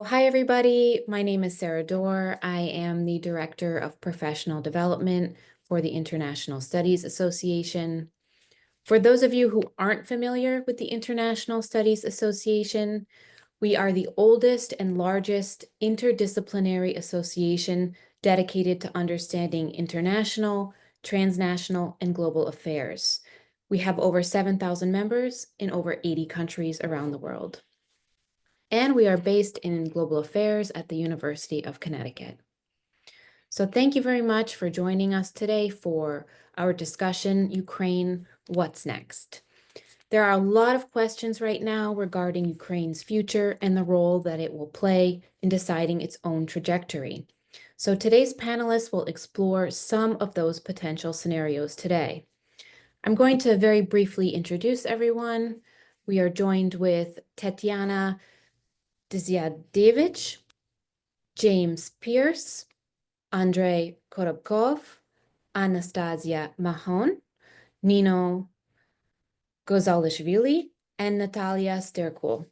Hi, everybody. My name is Sarah Dorr. I am the Director of Professional Development for the International Studies Association. For those of you who aren't familiar with the International Studies Association, we are the oldest and largest interdisciplinary association dedicated to understanding international, transnational, and global affairs. We have over 7,000 members in over 80 countries around the world. And we are based in global affairs at the University of Connecticut. So thank you very much for joining us today for our discussion, Ukraine, What's Next? There are a lot of questions right now regarding Ukraine's future and the role that it will play in deciding its own trajectory. So today's panelists will explore some of those potential scenarios today. I'm going to very briefly introduce everyone. We are joined with Tetiana Dziadevich, James Pierce, Andrei Korobkov, Anastasia Mahon, Nino Gozalishvili, and Natalia Sterkul.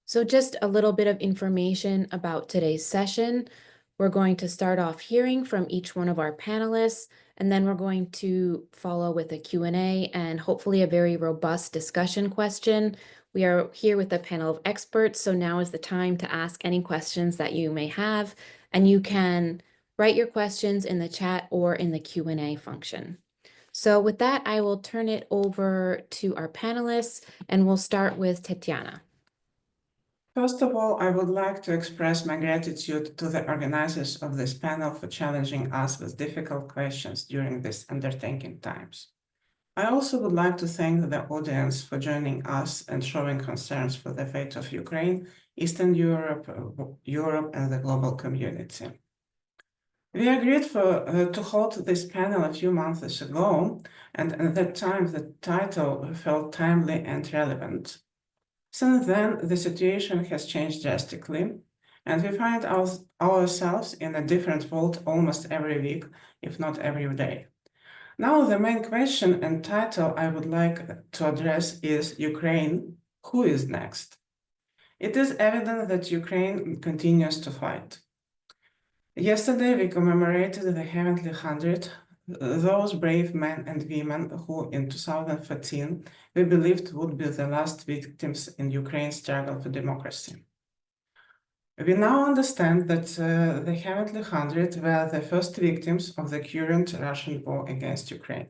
So just a little bit of information about today's session. We're going to start off hearing from each one of our panelists, and then we're going to follow with a Q&A and hopefully a very robust discussion question. We are here with a panel of experts, so now is the time to ask any questions that you may have, and you can write your questions in the chat or in the Q&A function. So with that, I will turn it over to our panelists, and we'll start with Tetiana. First of all, I would like to express my gratitude to the organizers of this panel for challenging us with difficult questions during these undertaking times. I also would like to thank the audience for joining us and showing concerns for the fate of Ukraine, Eastern Europe, and the global community. We agreed to hold this panel a few months ago, and at that time the title felt timely and relevant. Since then, the situation has changed drastically, and we find ourselves in a different world almost every week, if not every day. Now, the main question and title I would like to address is Ukraine, who is next? It is evident that Ukraine continues to fight. Yesterday, we commemorated the Heavenly 100, those brave men and women who in 2014 we believed would be the last victims in Ukraine's struggle for democracy. We now understand that the Heavenly 100 were the first victims of the current Russian war against Ukraine.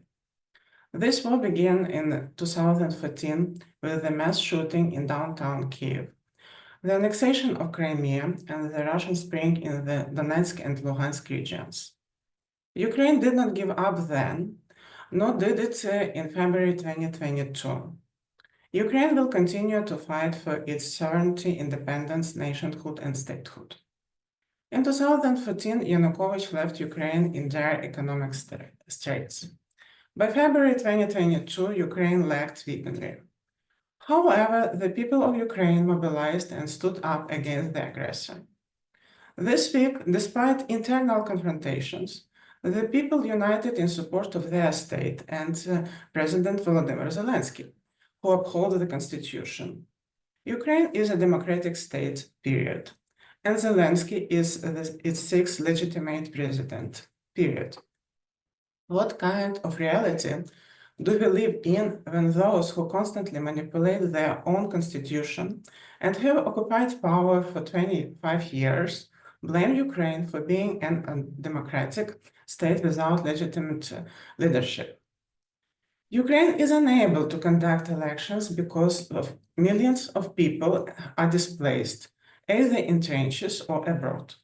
This war began in 2014 with the mass shooting in downtown Kyiv, the annexation of Crimea, and the Russian Spring in the Donetsk and Luhansk regions. Ukraine did not give up then, nor did it in February 2022. Ukraine will continue to fight for its sovereignty, independence, nationhood, and statehood. In 2014, Yanukovych left Ukraine in dire economic straits. By February 2022, Ukraine lacked weaponry. However, the people of Ukraine mobilized and stood up against the aggressor. This week, despite internal confrontations, the people united in support of their state and President Volodymyr Zelensky, who uphold the constitution. Ukraine is a democratic state, period, and Zelensky is its sixth legitimate president, period. What kind of reality do we live in when those who constantly manipulate their own constitution and have occupied power for 25 years blame Ukraine for being an undemocratic state without legitimate leadership? Ukraine is unable to conduct elections because of millions of people are displaced, either in trenches or abroad,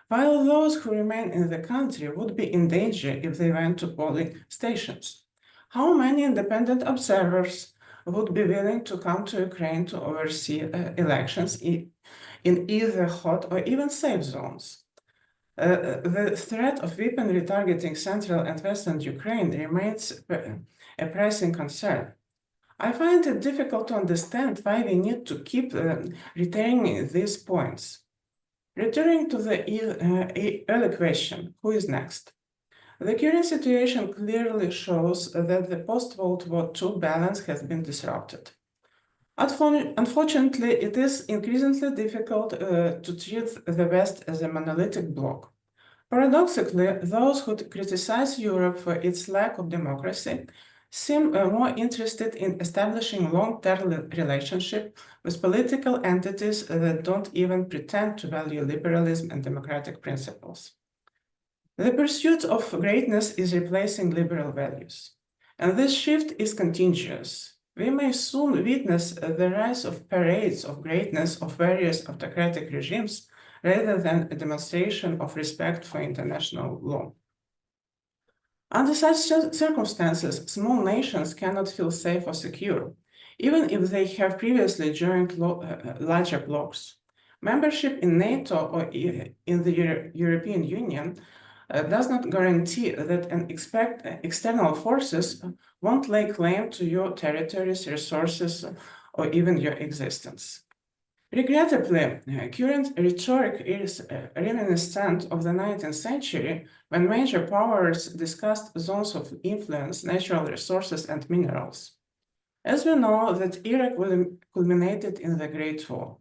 while those who remain in the country would be in danger if they went to polling stations. How many independent observers would be willing to come to Ukraine to oversee elections in either hot or even safe zones? The threat of weaponry targeting central and western Ukraine remains a pressing concern. I find it difficult to understand why we need to keep retaining these points. Returning to the early question, who is next? The current situation clearly shows that the post-World War II balance has been disrupted. Unfortunately, it is increasingly difficult to treat the West as a monolithic bloc. Paradoxically, those who criticize Europe for its lack of democracy seem more interested in establishing long-term relationship with political entities that don't even pretend to value liberalism and democratic principles. The pursuit of greatness is replacing liberal values, and this shift is contagious. We may soon witness the rise of parades of greatness of various autocratic regimes rather than a demonstration of respect for international law. Under such circumstances, small nations cannot feel safe or secure, even if they have previously joined larger blocs. Membership in NATO or in the European Union does not guarantee that external forces won't lay claim to your territories, resources, or even your existence. Regrettably, current rhetoric is reminiscent of the 19th century when major powers discussed zones of influence, natural resources, and minerals. As we know, that era culminated in the Great War.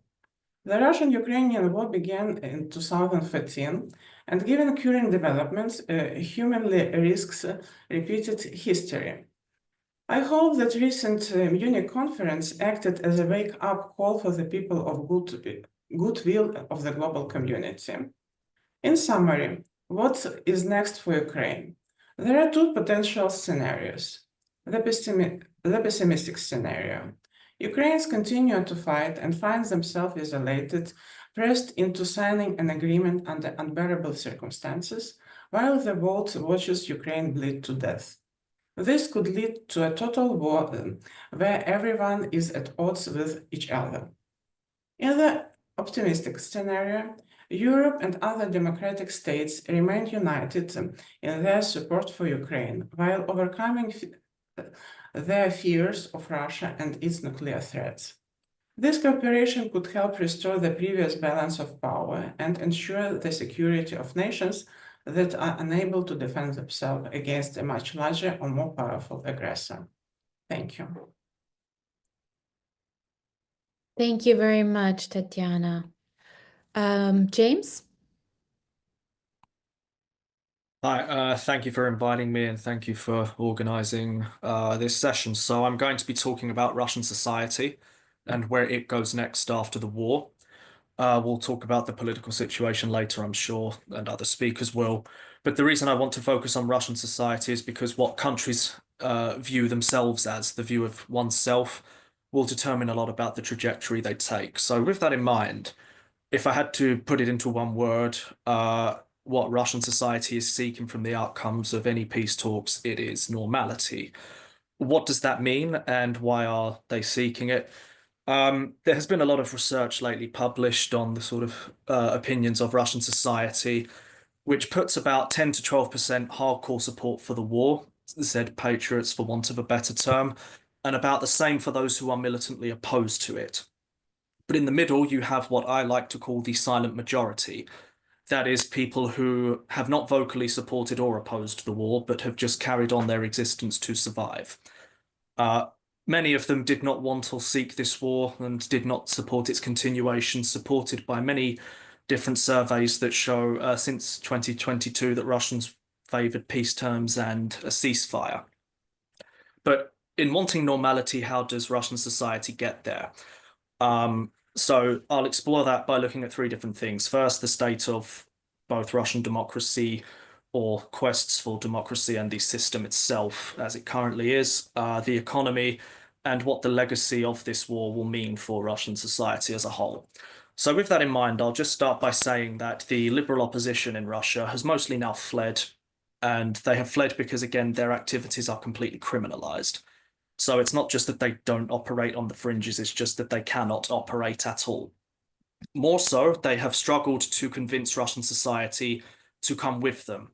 The Russian-Ukrainian War began in 2014, and given current developments, humanly risks repeated history. I hope that recent Munich conference acted as a wake-up call for the people of goodwill of the global community. In summary, what is next for Ukraine? There are two potential scenarios. The pessimistic scenario. Ukrainians continue to fight and find themselves isolated, pressed into signing an agreement under unbearable circumstances, while the world watches Ukraine bleed to death. This could lead to a total war where everyone is at odds with each other. In the optimistic scenario, Europe and other democratic states remain united in their support for Ukraine while overcoming their fears of Russia and its nuclear threats. This cooperation could help restore the previous balance of power and ensure the security of nations that are unable to defend themselves against a much larger or more powerful aggressor. Thank you. Thank you very much, Tatiana. James? Hi, thank you for inviting me and thank you for organizing this session. So I'm going to be talking about Russian society and where it goes next after the war. We'll talk about the political situation later, I'm sure, and other speakers will. But the reason I want to focus on Russian society is because what countries view themselves as, the view of oneself, will determine a lot about the trajectory they take. So with that in mind, if I had to put it into one word, what Russian society is seeking from the outcomes of any peace talks, it is normality. What does that mean and why are they seeking it? There has been a lot of research lately published on the sort of opinions of Russian society, which puts about 10 to 12% hardcore support for the war, said patriots for want of a better term, and about the same for those who are militantly opposed to it. But in the middle, you have what I like to call the silent majority. That is, people who have not vocally supported or opposed the war, but have just carried on their existence to survive. Many of them did not want or seek this war and did not support its continuation, supported by many different surveys that show since 2022 that Russians favoured peace terms and a ceasefire. But in wanting normality, how does Russian society get there? So I'll explore that by looking at three different things. First, the state of both Russian democracy or quests for democracy and the system itself as it currently is, the economy, and what the legacy of this war will mean for Russian society as a whole. So with that in mind, I'll just start by saying that the liberal opposition in Russia has mostly now fled, and they have fled because, again, their activities are completely criminalized. So it's not just that they don't operate on the fringes, it's just that they cannot operate at all. More so, they have struggled to convince Russian society to come with them.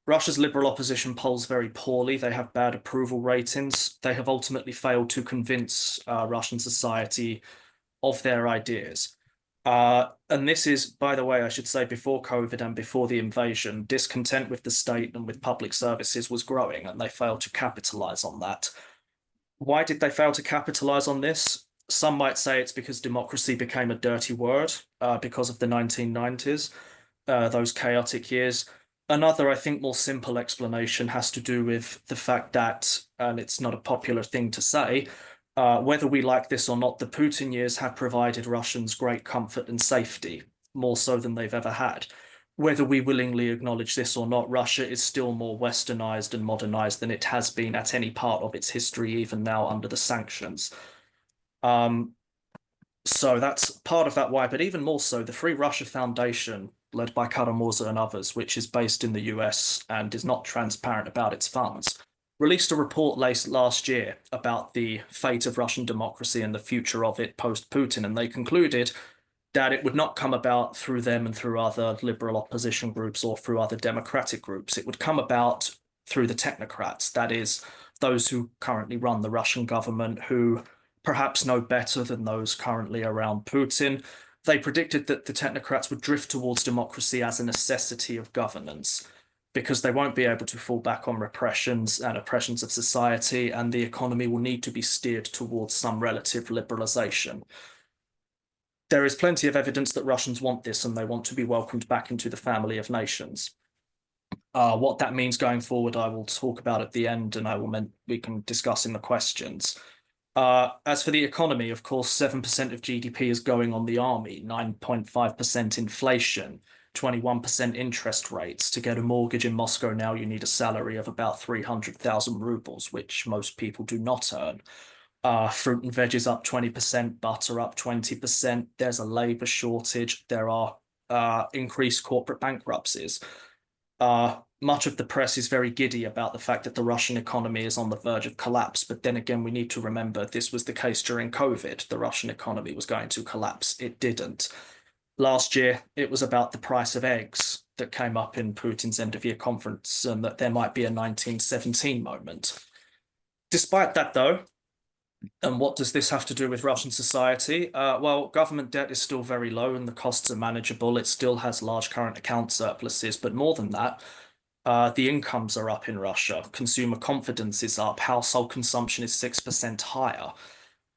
Russia's liberal opposition polls very poorly. They have bad approval ratings. They have ultimately failed to convince Russian society of their ideas. And this is, by the way, I should say, before COVID and before the invasion, discontent with the state and with public services was growing, and they failed to capitalize on that. Why did they fail to capitalize on this? Some might say it's because democracy became a dirty word because of the 1990s, those chaotic years. Another, I think, more simple explanation has to do with the fact that, and it's not a popular thing to say, whether we like this or not, the Putin years have provided Russians great comfort and safety, more so than they've ever had. Whether we willingly acknowledge this or not, Russia is still more westernized and modernized than it has been at any part of its history, even now under the sanctions. So that's part of that why, but even more so, the Free Russia Foundation, led by Karamurza and others, which is based in the US and is not transparent about its funds, released a report last year about the fate of Russian democracy and the future of it post-Putin, and they concluded that it would not come about through them and through other liberal opposition groups or through other democratic groups. It would come about through the technocrats, that is, those who currently run the Russian government, who perhaps know better than those currently around Putin. They predicted that the technocrats would drift towards democracy as a necessity of governance because they won't be able to fall back on repressions and oppressions of society, and the economy will need to be steered towards some relative liberalization. There is plenty of evidence that Russians want this and they want to be welcomed back into the family of nations. What that means going forward, I will talk about at the end, and we can discuss in the questions. As for the economy, of course, 7% of GDP is going on the army, 9.5% inflation, 21% interest rates. To get a mortgage in Moscow now, you need a salary of about 300,000 rubles, which most people do not earn. Fruit and veg is up 20%, butter up 20%. There's a labor shortage. There are increased corporate bankruptcies. Much of the press is very giddy about the fact that the Russian economy is on the verge of collapse. But then again, we need to remember this was the case during COVID. The Russian economy was going to collapse. It didn't. Last year, it was about the price of eggs that came up in Putin's end-of-year conference, and that there might be a 1917 moment. Despite that, though, and what does this have to do with Russian society? Well, government debt is still very low and the costs are manageable. It still has large current account surpluses, but more than that, the incomes are up in Russia. Consumer confidence is up. Household consumption is 6% higher.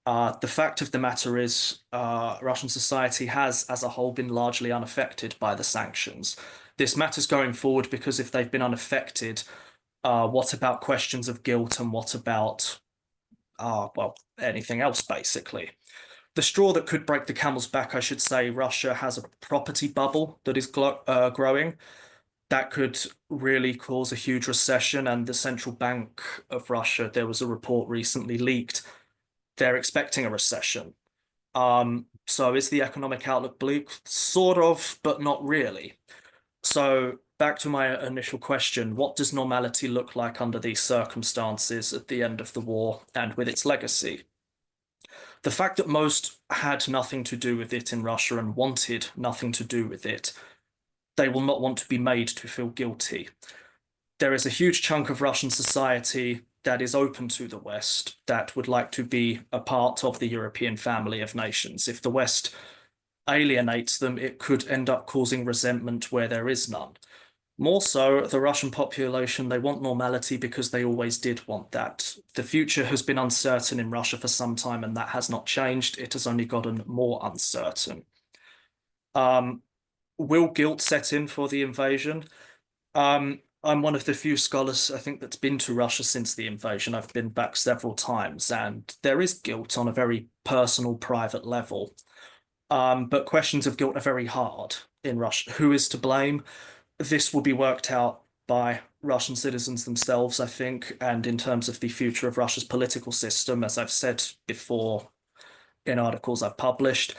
The fact of the matter is, Russian society has, as a whole, been largely unaffected by the sanctions. This matters going forward because if they've been unaffected, what about questions of guilt and what about well, anything else, basically. The straw that could break the camel's back, I should say, Russia has a property bubble that is growing. That could really cause a huge recession, and the Central Bank of Russia, there was a report recently leaked, they're expecting a recession. So is the economic outlook bleak? Sort of, but not really. So back to my initial question, what does normality look like under these circumstances at the end of the war and with its legacy? The fact that most had nothing to do with it in Russia and wanted nothing to do with it, they will not want to be made to feel guilty. There is a huge chunk of Russian society that is open to the West, that would like to be a part of the European family of nations. If the West alienates them, it could end up causing resentment where there is none. More so, the Russian population, they want normality because they always did want that. The future has been uncertain in Russia for some time, and that has not changed. It has only gotten more uncertain. Will guilt set in for the invasion? I'm one of the few scholars, I think, that's been to Russia since the invasion. I've been back several times, and there is guilt on a very personal, private level. But questions of guilt are very hard in Russia. Who is to blame? This will be worked out by Russian citizens themselves, I think, and in terms of the future of Russia's political system, as I've said before in articles I've published,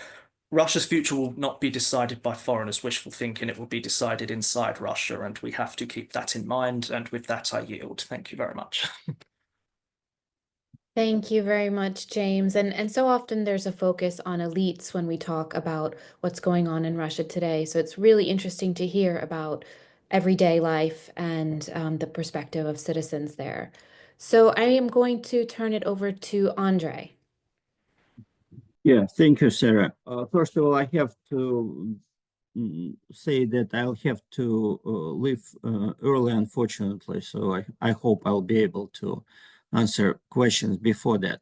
Russia's future will not be decided by foreigners' wishful thinking. It will be decided inside Russia, and we have to keep that in mind. And with that, I yield. Thank you very much. Thank you very much, James. And so often there's a focus on elites when we talk about what's going on in Russia today. So it's really interesting to hear about everyday life and the perspective of citizens there. So I am going to turn it over to Andre. Yeah, thank you, Sarah. First of all, I have to say that I'll have to leave early, unfortunately. So I hope I'll be able to answer questions before that.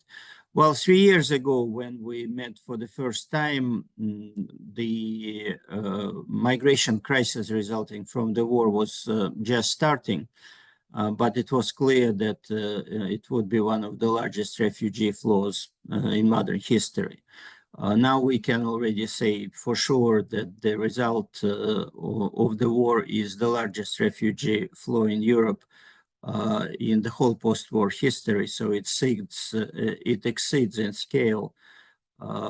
Well, 3 years ago, when we met for the first time, the migration crisis resulting from the war was just starting. But it was clear that it would be one of the largest refugee flows in modern history. Now we can already say for sure that the result of the war is the largest refugee flow in Europe in the whole post-war history. So it exceeds in scale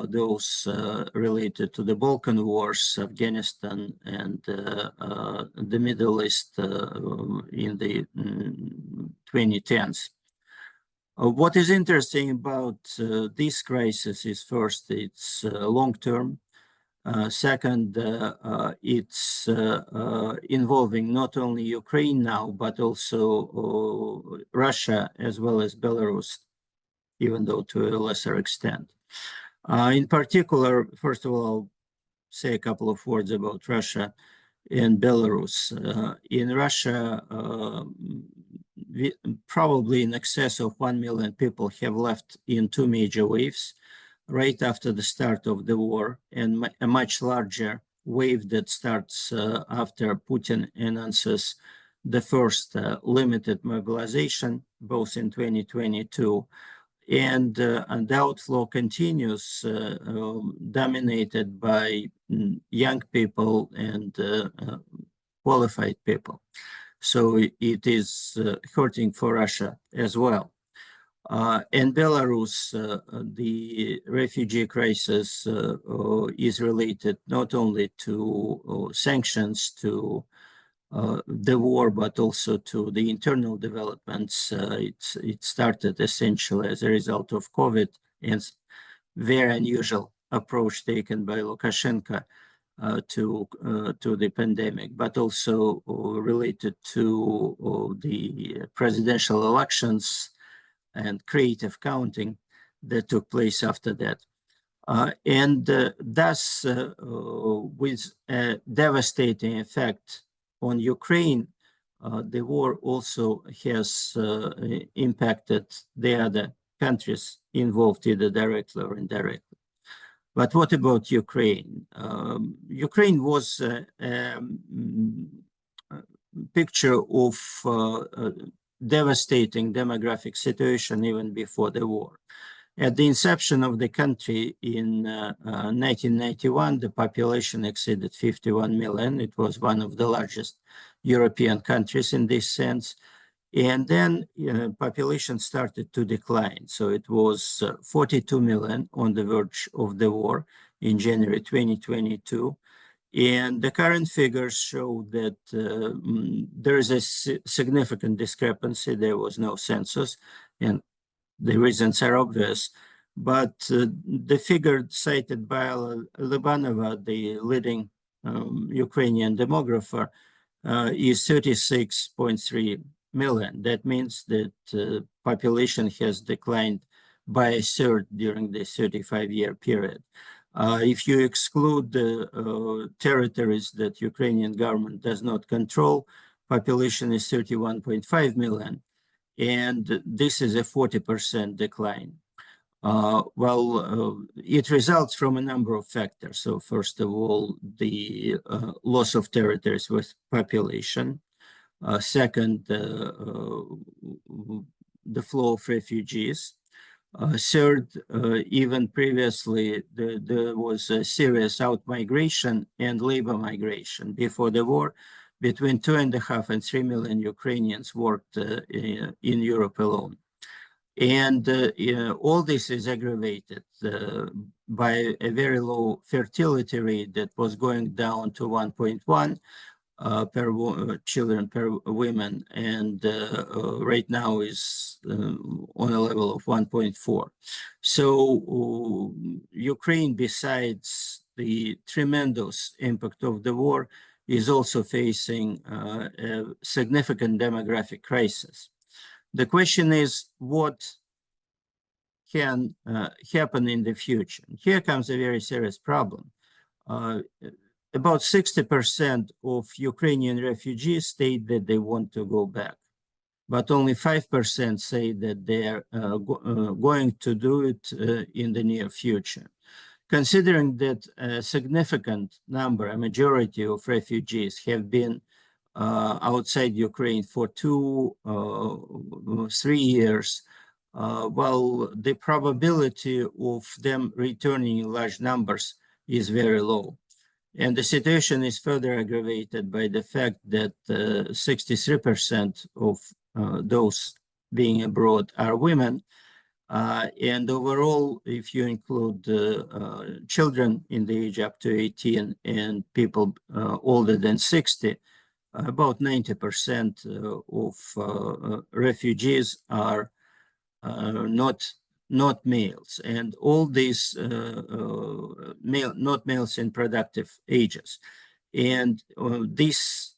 those related to the Balkan Wars, Afghanistan, and the Middle East in the 2010s. What is interesting about this crisis is first, it's long-term. Second, it's involving not only Ukraine now, but also Russia as well as Belarus, even though to a lesser extent. In particular, first of all, I'll say a couple of words about Russia and Belarus. In Russia, probably in excess of 1 million people have left in 2 major waves right after the start of the war, and a much larger wave that starts after Putin announces the first limited mobilization, both in 2022. And the outflow continues, dominated by young people and qualified people. So it is hurting for Russia as well. And Belarus, the refugee crisis is related not only to sanctions, to the war, but also to the internal developments. It started essentially as a result of COVID and very unusual approach taken by Lukashenko to the pandemic, but also related to the presidential elections and creative counting that took place after that. Thus, with a devastating effect on Ukraine, the war also has impacted the other countries involved either directly or indirectly. But what about Ukraine? Ukraine was a picture of devastating demographic situation even before the war. At the inception of the country in 1991, the population exceeded 51 million. It was one of the largest European countries in this sense. And then population started to decline. So it was 42 million on the verge of the war in January 2022. And the current figures show that there is a significant discrepancy. There was no census, and the reasons are obvious. But the figure cited by Libanova, the leading Ukrainian demographer, is 36.3 million. That means that population has declined by a third during the 35-year period. If you exclude the territories that Ukrainian government does not control, population is 31.5 million, and this is a 40% decline. It results from a number of factors. So first of all, the loss of territories with population. Second, the flow of refugees. Third, even previously, there was a serious out-migration and labor migration. Before the war, between 2.5 and 3 million Ukrainians worked in Europe alone. And all this is aggravated by a very low fertility rate that was going down to 1.1 per children per women, and right now is on a level of 1.4. So Ukraine, besides the tremendous impact of the war, is also facing a significant demographic crisis. The question is, what can happen in the future? Here comes a very serious problem. About 60% of Ukrainian refugees state that they want to go back. but only 5% say that they're going to do it in the near future. Considering that a significant number, a majority of refugees have been outside Ukraine for 3 years, well, the probability of them returning in large numbers is very low. And the situation is further aggravated by the fact that 63% of those being abroad are women. And overall, if you include children in the age up to 18 and people older than 60, about 90% of refugees are not males, and all these not males in productive ages. And this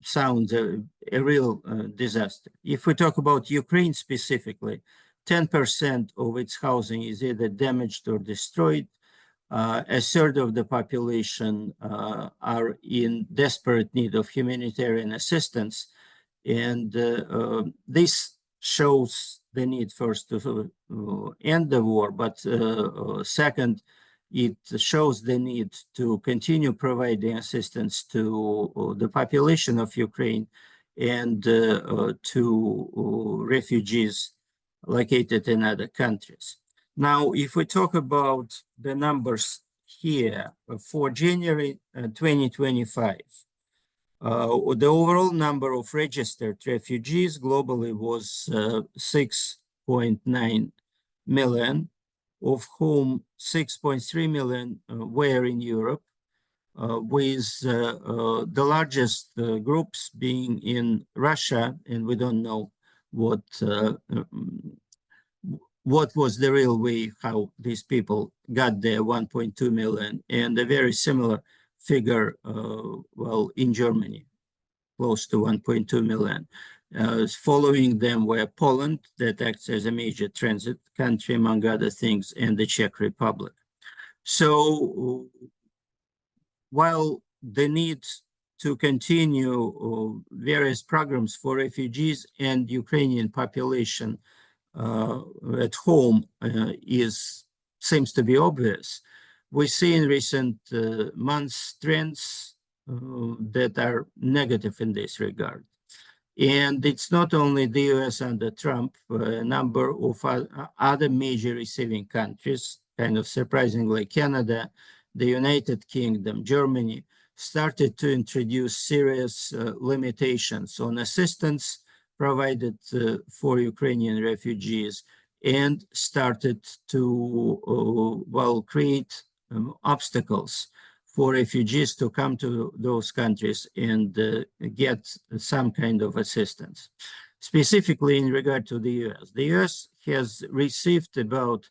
sounds a real disaster. If we talk about Ukraine specifically, 10% of its housing is either damaged or destroyed. A third of the population are in desperate need of humanitarian assistance. And this shows the need first to end the war, but second, it shows the need to continue providing assistance to the population of Ukraine and to refugees located in other countries. Now, if we talk about the numbers here for January 2025, the overall number of registered refugees globally was 6.9 million, of whom 6.3 million were in Europe, with the largest groups being in Russia, and we don't know what was the real way how these people got there, 1.2 million, and a very similar figure, well, in Germany, close to 1.2 million. Following them were Poland, that acts as a major transit country, among other things, and the Czech Republic. So while the need to continue various programs for refugees and Ukrainian population at home seems to be obvious, we see in recent months trends that are negative in this regard. And it's not only the US under Trump, a number of other major receiving countries, kind of surprisingly Canada, the United Kingdom, Germany, started to introduce serious limitations on assistance provided for Ukrainian refugees and started to, well, create obstacles for refugees to come to those countries and get some kind of assistance. Specifically in regard to the US, the US has received about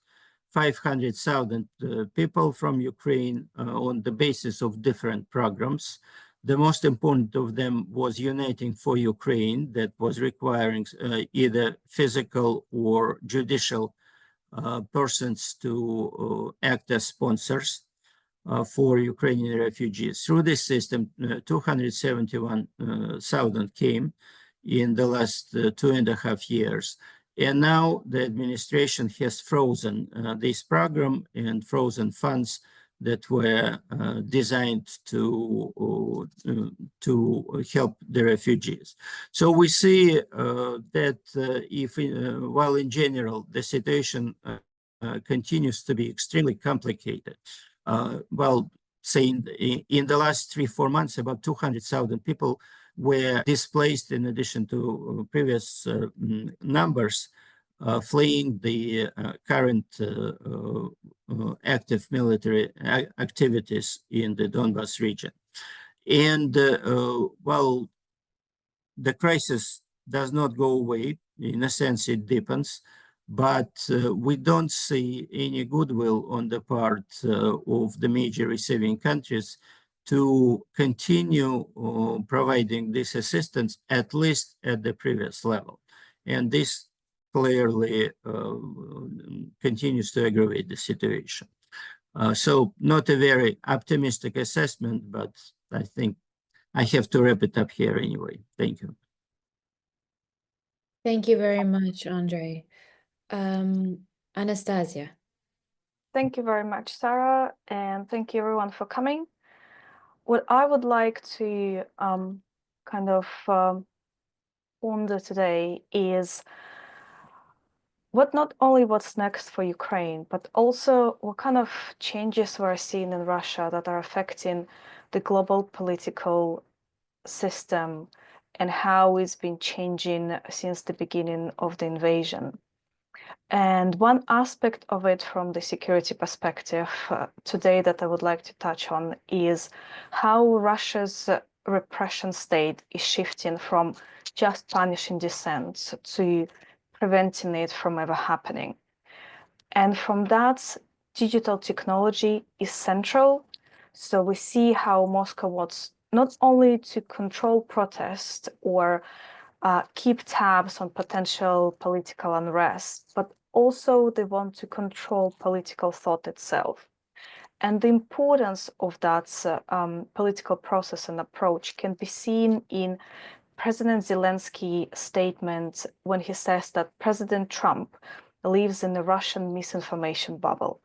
500,000 people from Ukraine on the basis of different programs. The most important of them was Uniting for Ukraine, that was requiring either physical or judicial persons to act as sponsors for Ukrainian refugees. Through this system, 271,000 came in the last 2.5 years. And now the administration has frozen this program and frozen funds that were designed to help the refugees. So we see that if, while in general, the situation continues to be extremely complicated, well, saying in the last 3-4 months, about 200,000 people were displaced in addition to previous numbers, fleeing the current active military activities in the Donbas region. And while the crisis does not go away, in a sense it deepens, but we don't see any goodwill on the part of the major receiving countries to continue providing this assistance, at least at the previous level. And this clearly continues to aggravate the situation. So not a very optimistic assessment, but I think I have to wrap it up here anyway. Thank you. Thank you very much, Andre. Anastasia. Thank you very much, Sarah, and thank you everyone for coming. What I would like to kind of ponder today is not only what's next for Ukraine, but also what kind of changes we're seeing in Russia that are affecting the global political system and how it's been changing since the beginning of the invasion. And one aspect of it from the security perspective today that I would like to touch on is how Russia's repression state is shifting from just punishing dissent to preventing it from ever happening. And from that, digital technology is central. So we see how Moscow wants not only to control protest or keep tabs on potential political unrest, but also they want to control political thought itself. And the importance of that political process and approach can be seen in President Zelensky's statement when he says that President Trump lives in a Russian misinformation bubble.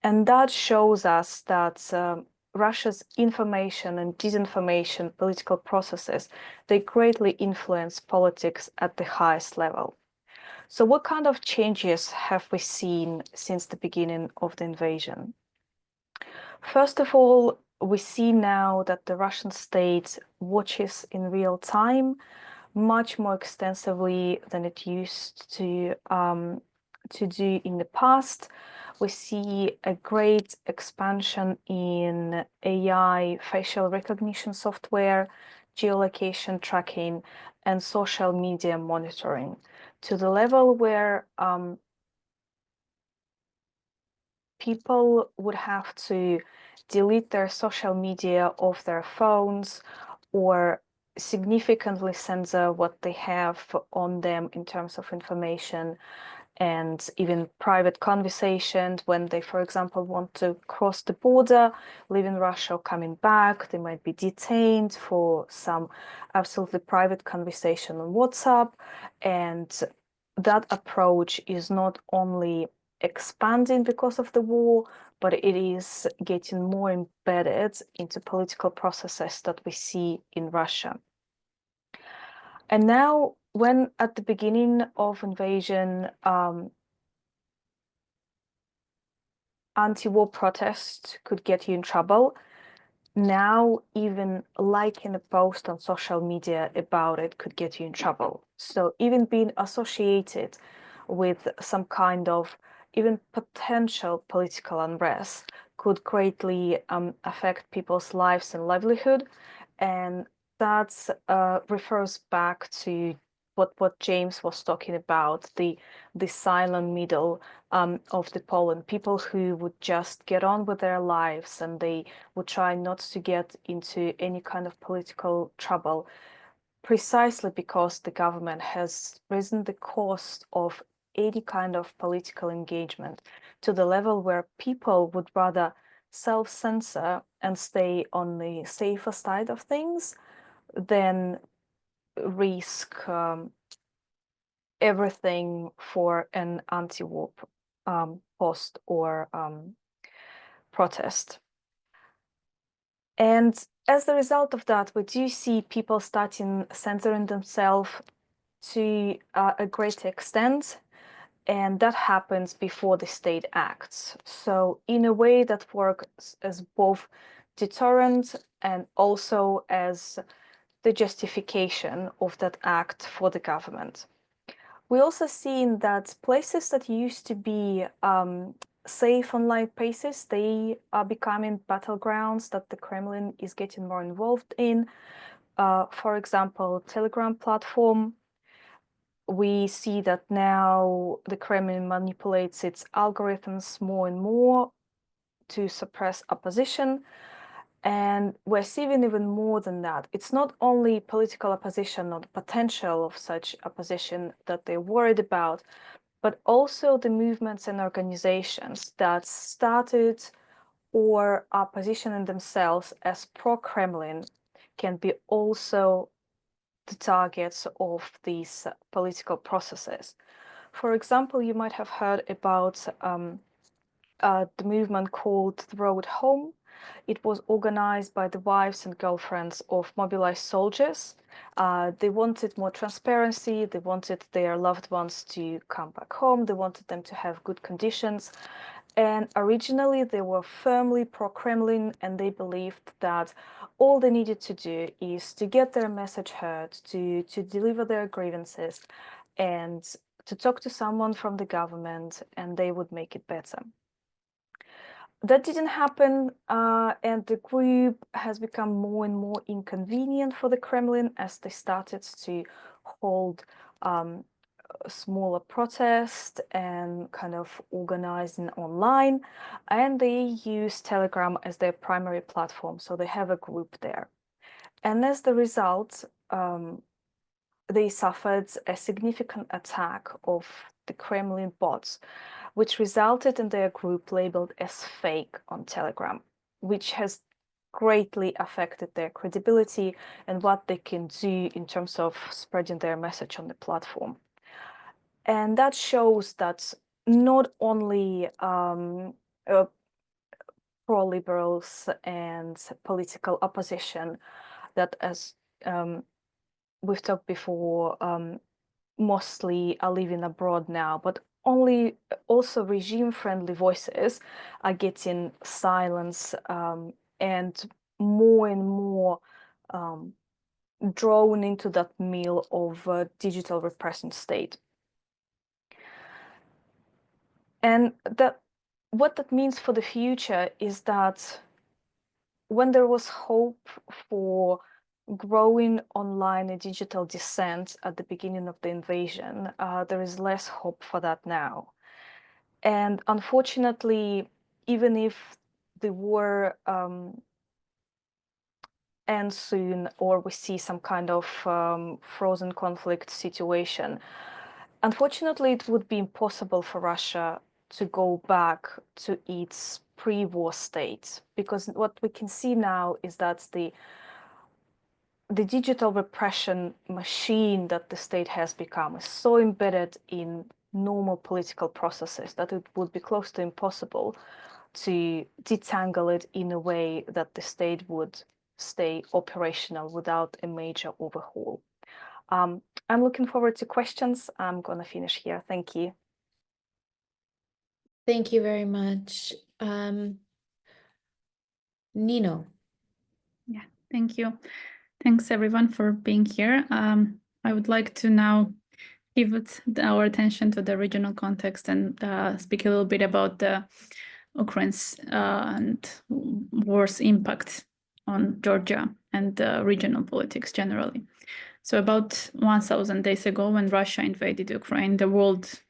And that shows us that Russia's information and disinformation political processes, they greatly influence politics at the highest level. So what kind of changes have we seen since the beginning of the invasion? First of all, we see now that the Russian state watches in real time much more extensively than it used to do in the past. We see a great expansion in AI facial recognition software, geolocation tracking, and social media monitoring to the level where people would have to delete their social media off their phones or significantly censor what they have on them in terms of information and even private conversations when they, for example, want to cross the border, leaving Russia or coming back. They might be detained for some absolutely private conversation on WhatsApp. And that approach is not only expanding because of the war, but it is getting more embedded into political processes that we see in Russia. And now, when at the beginning of invasion, anti-war protests could get you in trouble, now even liking a post on social media about it could get you in trouble. So even being associated with some kind of even potential political unrest could greatly affect people's lives and livelihood. And that refers back to what James was talking about, the silent middle of the Poland, people who would just get on with their lives and they would try not to get into any kind of political trouble, precisely because the government has risen the cost of any kind of political engagement to the level where people would rather self-censor and stay on the safer side of things than risk everything for an anti-war post or protest. And as a result of that, we do see people starting censoring themselves to a great extent, and that happens before the state acts. So in a way that works as both deterrent and also as the justification of that act for the government. We also seen that places that used to be safe online places, they are becoming battlegrounds that the Kremlin is getting more involved in. For example, Telegram platform. We see that now the Kremlin manipulates its algorithms more and more to suppress opposition. And we're seeing even more than that. It's not only political opposition or the potential of such opposition that they're worried about, but also the movements and organizations that started or are positioning themselves as pro-Kremlin can be also the targets of these political processes. For example, you might have heard about the movement called The Road Home. It was organized by the wives and girlfriends of mobilized soldiers. They wanted more transparency, they wanted their loved ones to come back home, they wanted them to have good conditions. And originally they were firmly pro-Kremlin, and they believed that all they needed to do is to get their message heard, to deliver their grievances, and to talk to someone from the government, and they would make it better. That didn't happen, and the group has become more and more inconvenient for the Kremlin as they started to hold smaller protests and kind of organizing online, and they use Telegram as their primary platform, so they have a group there. And as the result, they suffered a significant attack of the Kremlin bots, which resulted in their group labeled as fake on Telegram, which has greatly affected their credibility and what they can do in terms of spreading their message on the platform. And that shows that not only pro-liberals and political opposition that, as we've talked before, mostly are living abroad now, but also regime-friendly voices are getting silence and more drawn into that mill of digital repressing state. And what that means for the future is that when there was hope for growing online and digital dissent at the beginning of the invasion, there is less hope for that now. And unfortunately, even if the war ends soon, or we see some kind of frozen conflict situation, unfortunately, it would be impossible for Russia to go back to its pre-war state, because what we can see now is that the digital repression machine that the state has become is so embedded in normal political processes that it would be close to impossible to detangle it in a way that the state would stay operational without a major overhaul. I'm looking forward to questions. I'm going to finish here. Thank you. Thank you very much. Nino. Yeah, thank you. Thanks everyone for being here. I would like to now pivot our attention to the regional context and speak a little bit about the Ukraine's and war's impact on Georgia and regional politics generally. So about 1,000 days ago, when Russia invaded Ukraine, the world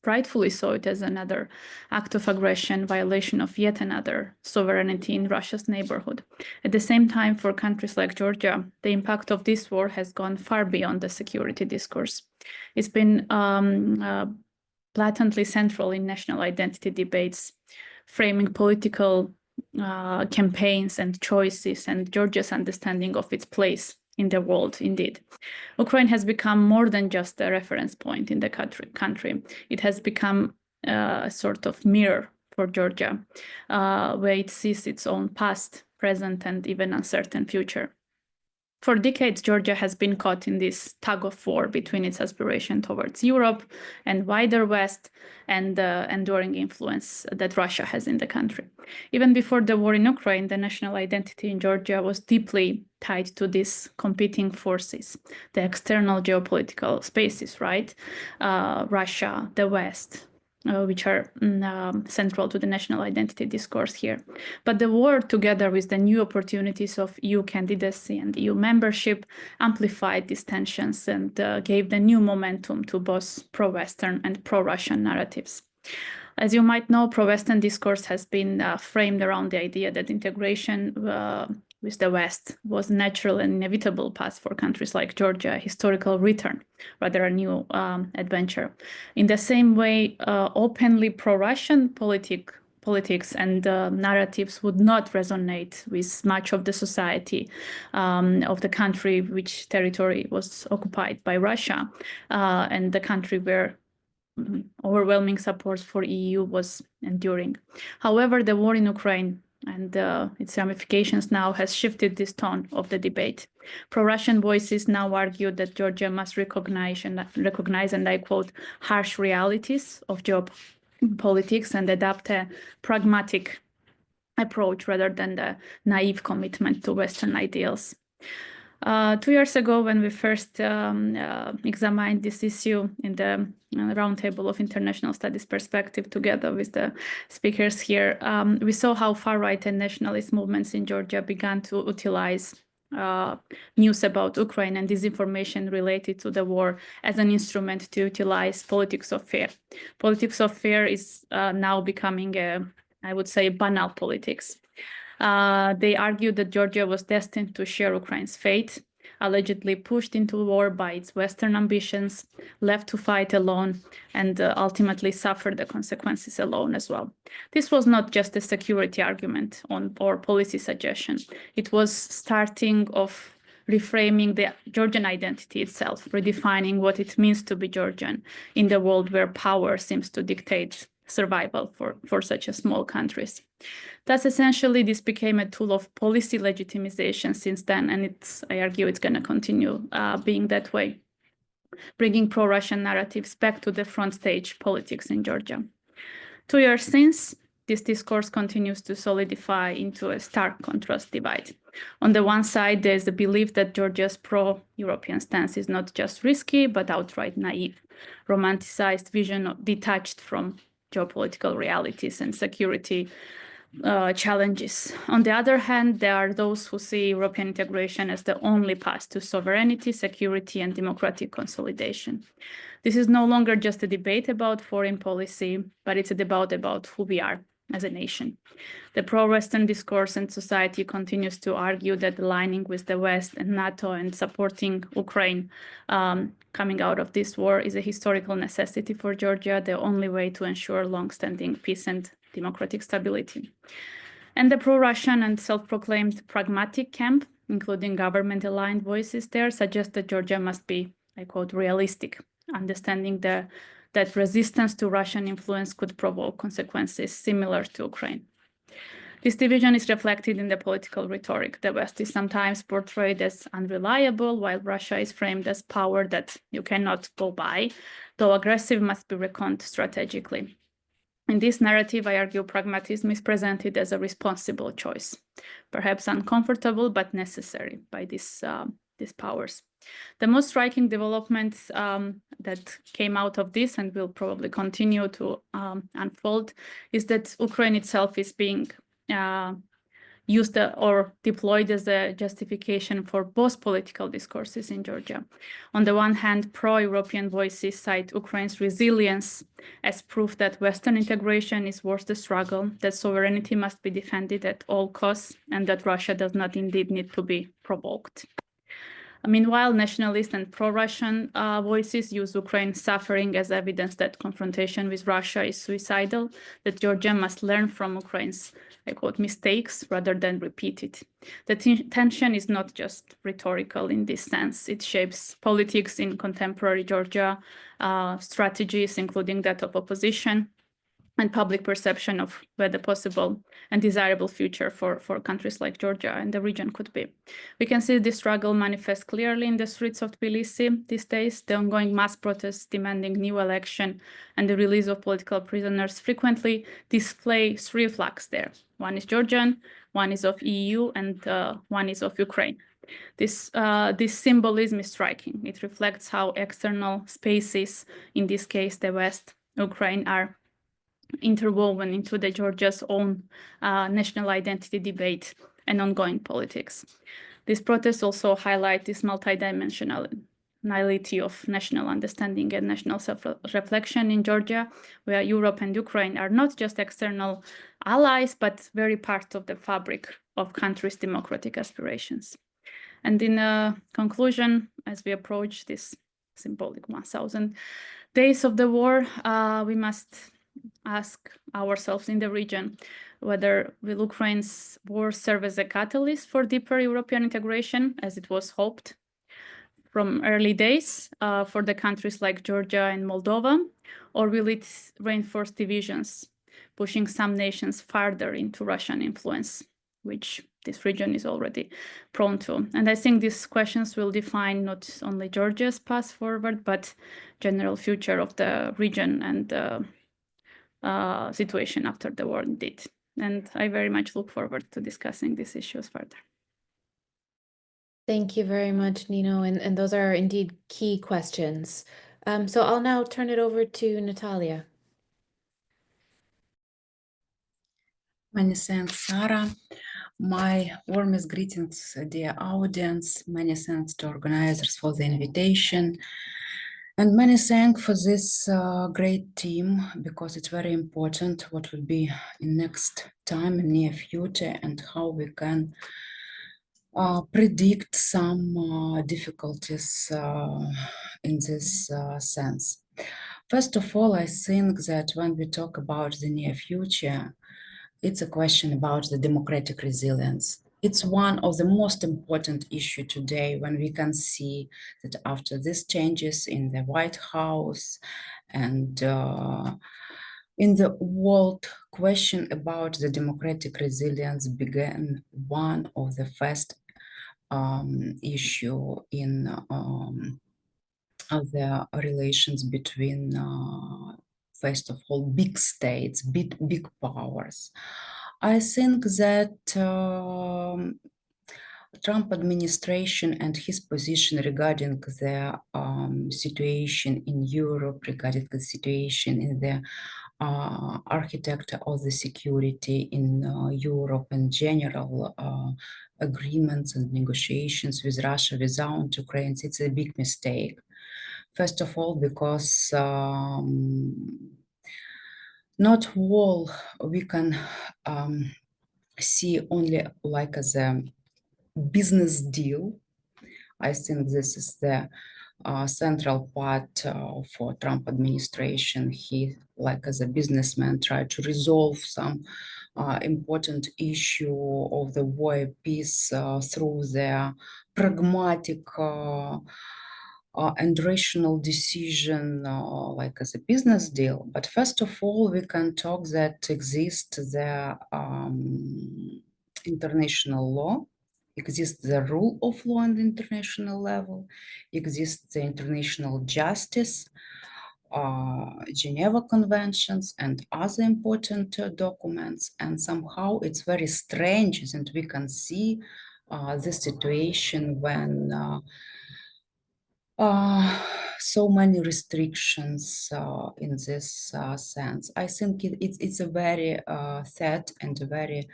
rightfully saw it as another act of aggression, violation of yet another sovereignty in Russia's neighborhood. At the same time, for countries like Georgia, the impact of this war has gone far beyond the security discourse. It's been blatantly central in national identity debates, framing political campaigns and choices, and Georgia's understanding of its place in the world, indeed. Ukraine has become more than just a reference point in the country. It has become a sort of mirror for Georgia, where it sees its own past, present, and even uncertain future. For decades, Georgia has been caught in this tug of war between its aspiration towards Europe and wider West and the enduring influence that Russia has in the country. Even before the war in Ukraine, the national identity in Georgia was deeply tied to these competing forces, the external geopolitical spaces, right? Russia, the West, which are central to the national identity discourse here. But the war, together with the new opportunities of EU candidacy and EU membership, amplified these tensions and gave the new momentum to both pro-Western and pro-Russian narratives. As you might know, pro-Western discourse has been framed around the idea that integration with the West was a natural and inevitable path for countries like Georgia, a historical return, rather a new adventure. In the same way, openly pro-Russian politics and narratives would not resonate with much of the society of the country which territory was occupied by Russia, and the country where overwhelming support for EU was enduring. However, the war in Ukraine and its ramifications now has shifted this tone of the debate. Pro-Russian voices now argue that Georgia must recognize, and I quote, harsh realities of geopolitics and adopt a pragmatic approach rather than the naive commitment to Western ideals. 2 years ago, when we first examined this issue in the Roundtable of International Studies Perspective together with the speakers here, we saw how far-right and nationalist movements in Georgia began to utilize news about Ukraine and disinformation related to the war as an instrument to utilize politics of fear. Politics of fear is now becoming, I would say, banal politics. They argued that Georgia was destined to share Ukraine's fate, allegedly pushed into war by its Western ambitions, left to fight alone, and ultimately suffer the consequences alone as well. This was not just a security argument or policy suggestion. It was starting of reframing the Georgian identity itself, redefining what it means to be Georgian in the world where power seems to dictate survival for such a small countries. Thus, essentially, this became a tool of policy legitimization since then, and I argue it's going to continue being that way, bringing pro-Russian narratives back to the front stage politics in Georgia. 2 years since, this discourse continues to solidify into a stark contrast divide. On the one side, there's the belief that Georgia's pro-European stance is not just risky, but outright naive, romanticized vision detached from geopolitical realities and security challenges. On the other hand, there are those who see European integration as the only path to sovereignty, security, and democratic consolidation. This is no longer just a debate about foreign policy, but it's a debate about who we are as a nation. The pro-Western discourse and society continues to argue that aligning with the West and NATO and supporting Ukraine coming out of this war is a historical necessity for Georgia, the only way to ensure long-standing peace and democratic stability. And the pro-Russian and self-proclaimed pragmatic camp, including government-aligned voices there, suggest that Georgia must be, I quote, realistic, understanding that resistance to Russian influence could provoke consequences similar to Ukraine. This division is reflected in the political rhetoric. The West is sometimes portrayed as unreliable, while Russia is framed as power that you cannot go by, though aggressive must be reckoned strategically. In this narrative, I argue pragmatism is presented as a responsible choice, perhaps uncomfortable but necessary by these powers. The most striking development that came out of this and will probably continue to unfold is that Ukraine itself is being used or deployed as a justification for both political discourses in Georgia. On the one hand, pro-European voices cite Ukraine's resilience as proof that Western integration is worth the struggle, that sovereignty must be defended at all costs, and that Russia does not indeed need to be provoked. Meanwhile, nationalist and pro-Russian voices use Ukraine's suffering as evidence that confrontation with Russia is suicidal, that Georgia must learn from Ukraine's, I quote, mistakes rather than repeat it. The tension is not just rhetorical in this sense. It shapes politics in contemporary Georgia, strategies, including that of opposition, and public perception of where the possible and desirable future for countries like Georgia and the region could be. We can see this struggle manifest clearly in the streets of Tbilisi these days. The ongoing mass protests demanding new election and the release of political prisoners frequently display three flags there. One is Georgian, one is of EU, and one is of Ukraine. This symbolism is striking. It reflects how external spaces, in this case the West, Ukraine, are interwoven into the Georgia's own national identity debate and ongoing politics. These protests also highlight this multidimensionality of national understanding and national self-reflection in Georgia, where Europe and Ukraine are not just external allies, but very part of the fabric of countries' democratic aspirations. And in conclusion, as we approach this symbolic 1,000 days of the war, we must ask ourselves in the region whether will Ukraine's war serve as a catalyst for deeper European integration, as it was hoped from early days for the countries like Georgia and Moldova, or will it reinforce divisions, pushing some nations farther into Russian influence, which this region is already prone to? And I think these questions will define not only Georgia's path forward, but general future of the region and situation after the war indeed. And I very much look forward to discussing these issues further. Thank you very much, Nino. And those are indeed key questions. So I'll now turn it over to Natalia. Many thanks, Sarah. My warmest greetings, dear audience. Many thanks to organizers for the invitation. And many thanks for this great team, because it's very important what will be in next time, in near future, and how we can predict some difficulties in this sense. First of all, I think that when we talk about the near future, it's a question about the democratic resilience. It's one of the most important issues today, when we can see that after these changes in the White House and in the world, question about the democratic resilience began one of the first issue in the relations between, first of all, big states, big powers. I think that Trump administration and his position regarding the situation in Europe, regarding the situation in the architecture of the security in Europe in general, agreements and negotiations with Russia without Ukraine, it's a big mistake. First of all, because not all we can see only like as a business deal. I think this is the central part for Trump administration. He, like as a businessman, tried to resolve some important issue of the war peace through their pragmatic and rational decision, like as a business deal. But first of all, we can talk that exists the international law, exists the rule of law on the international level, exists the international justice, Geneva Conventions and other important documents. And somehow it's very strange that we can see this situation when so many restrictions in this sense. I think it's a very sad and a very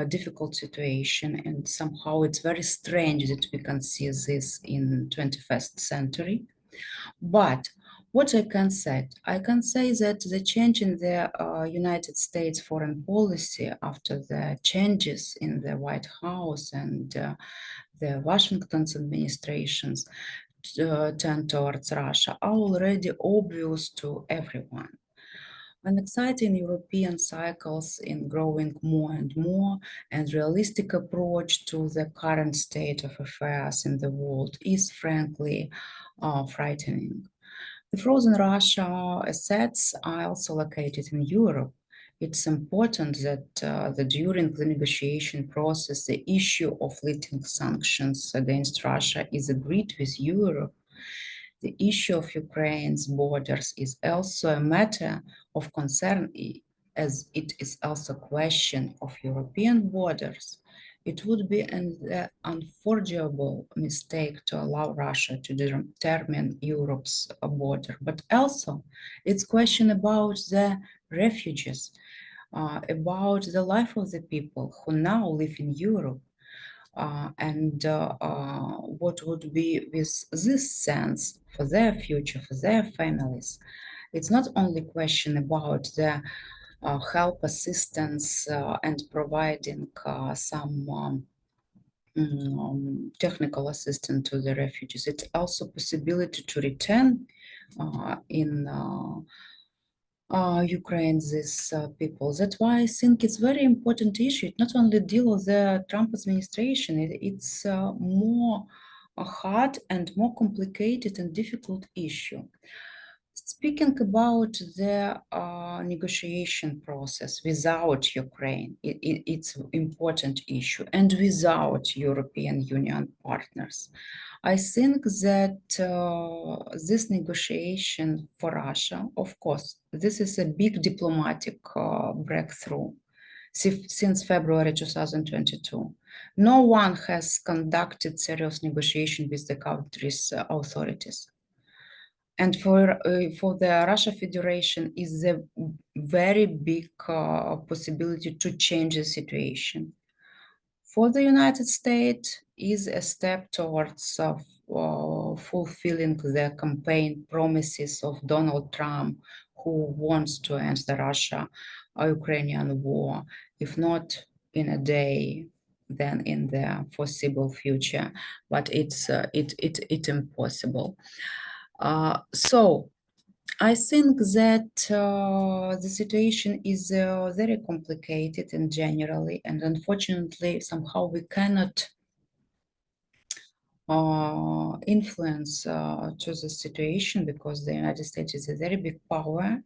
difficult situation, and somehow it's very strange that we can see this in 21st century. But what I can say that the change in the United States foreign policy after the changes in the White House and the Washington's administrations turn towards Russia are already obvious to everyone. An exciting European cycles in growing more and more, and realistic approach to the current state of affairs in the world is frankly frightening. The frozen Russia assets are also located in Europe. It's important that during the negotiation process, the issue of lifting sanctions against Russia is agreed with Europe. The issue of Ukraine's borders is also a matter of concern, as it is also a question of European borders. It would be an unforgivable mistake to allow Russia to determine Europe's border, but also it's a question about the refugees, about the life of the people who now live in Europe. And what would be with this sense for their future, for their families. It's not only a question about the help, assistance, and providing some technical assistance to the refugees. It's also possibility to return in Ukraine, these people. That's why I think it's very important issue. It not only deal with the Trump administration, it's more hard and more complicated and difficult issue. Speaking about the negotiation process without Ukraine, it's an important issue, and without European Union partners. I think that this negotiation for Russia, of course, this is a big diplomatic breakthrough since February 2022. No one has conducted serious negotiation with the country's authorities. And for the Russia Federation is a very big possibility to change the situation. For the United States is a step towards fulfilling the campaign promises of Donald Trump, who wants to end the Russia-Ukrainian war, if not in a day, then in the foreseeable future, but it's impossible. So I think that the situation is very complicated and generally, and unfortunately, somehow we cannot influence to the situation because the United States is a very big power.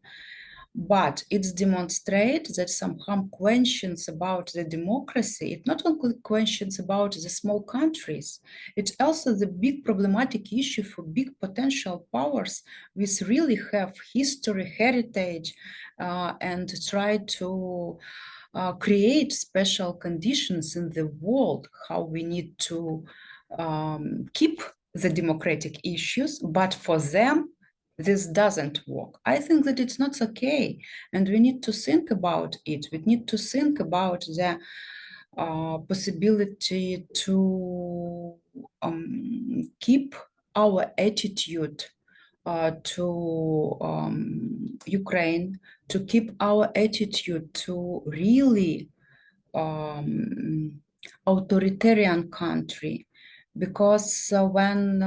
But it demonstrates that somehow questions about the democracy, it not only questions about the small countries, it's also the big problematic issue for big potential powers which really have history, heritage, and try to create special conditions in the world, how we need to keep the democratic issues, but for them, this doesn't work. I think that it's not okay, and we need to think about it. We need to think about the possibility to keep our attitude to Ukraine, to keep our attitude to really authoritarian country. Because when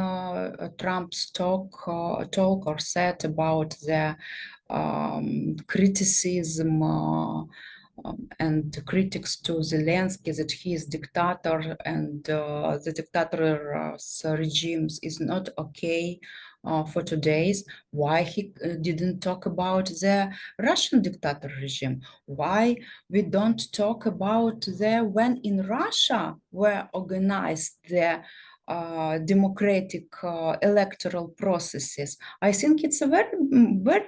Trump's talk or said about the criticism and critics to Zelensky that he is dictator and the dictator's regimes is not okay for today's, why he didn't talk about the Russian dictator regime? Why we don't talk about the when in Russia were organized the democratic electoral processes? I think it's a very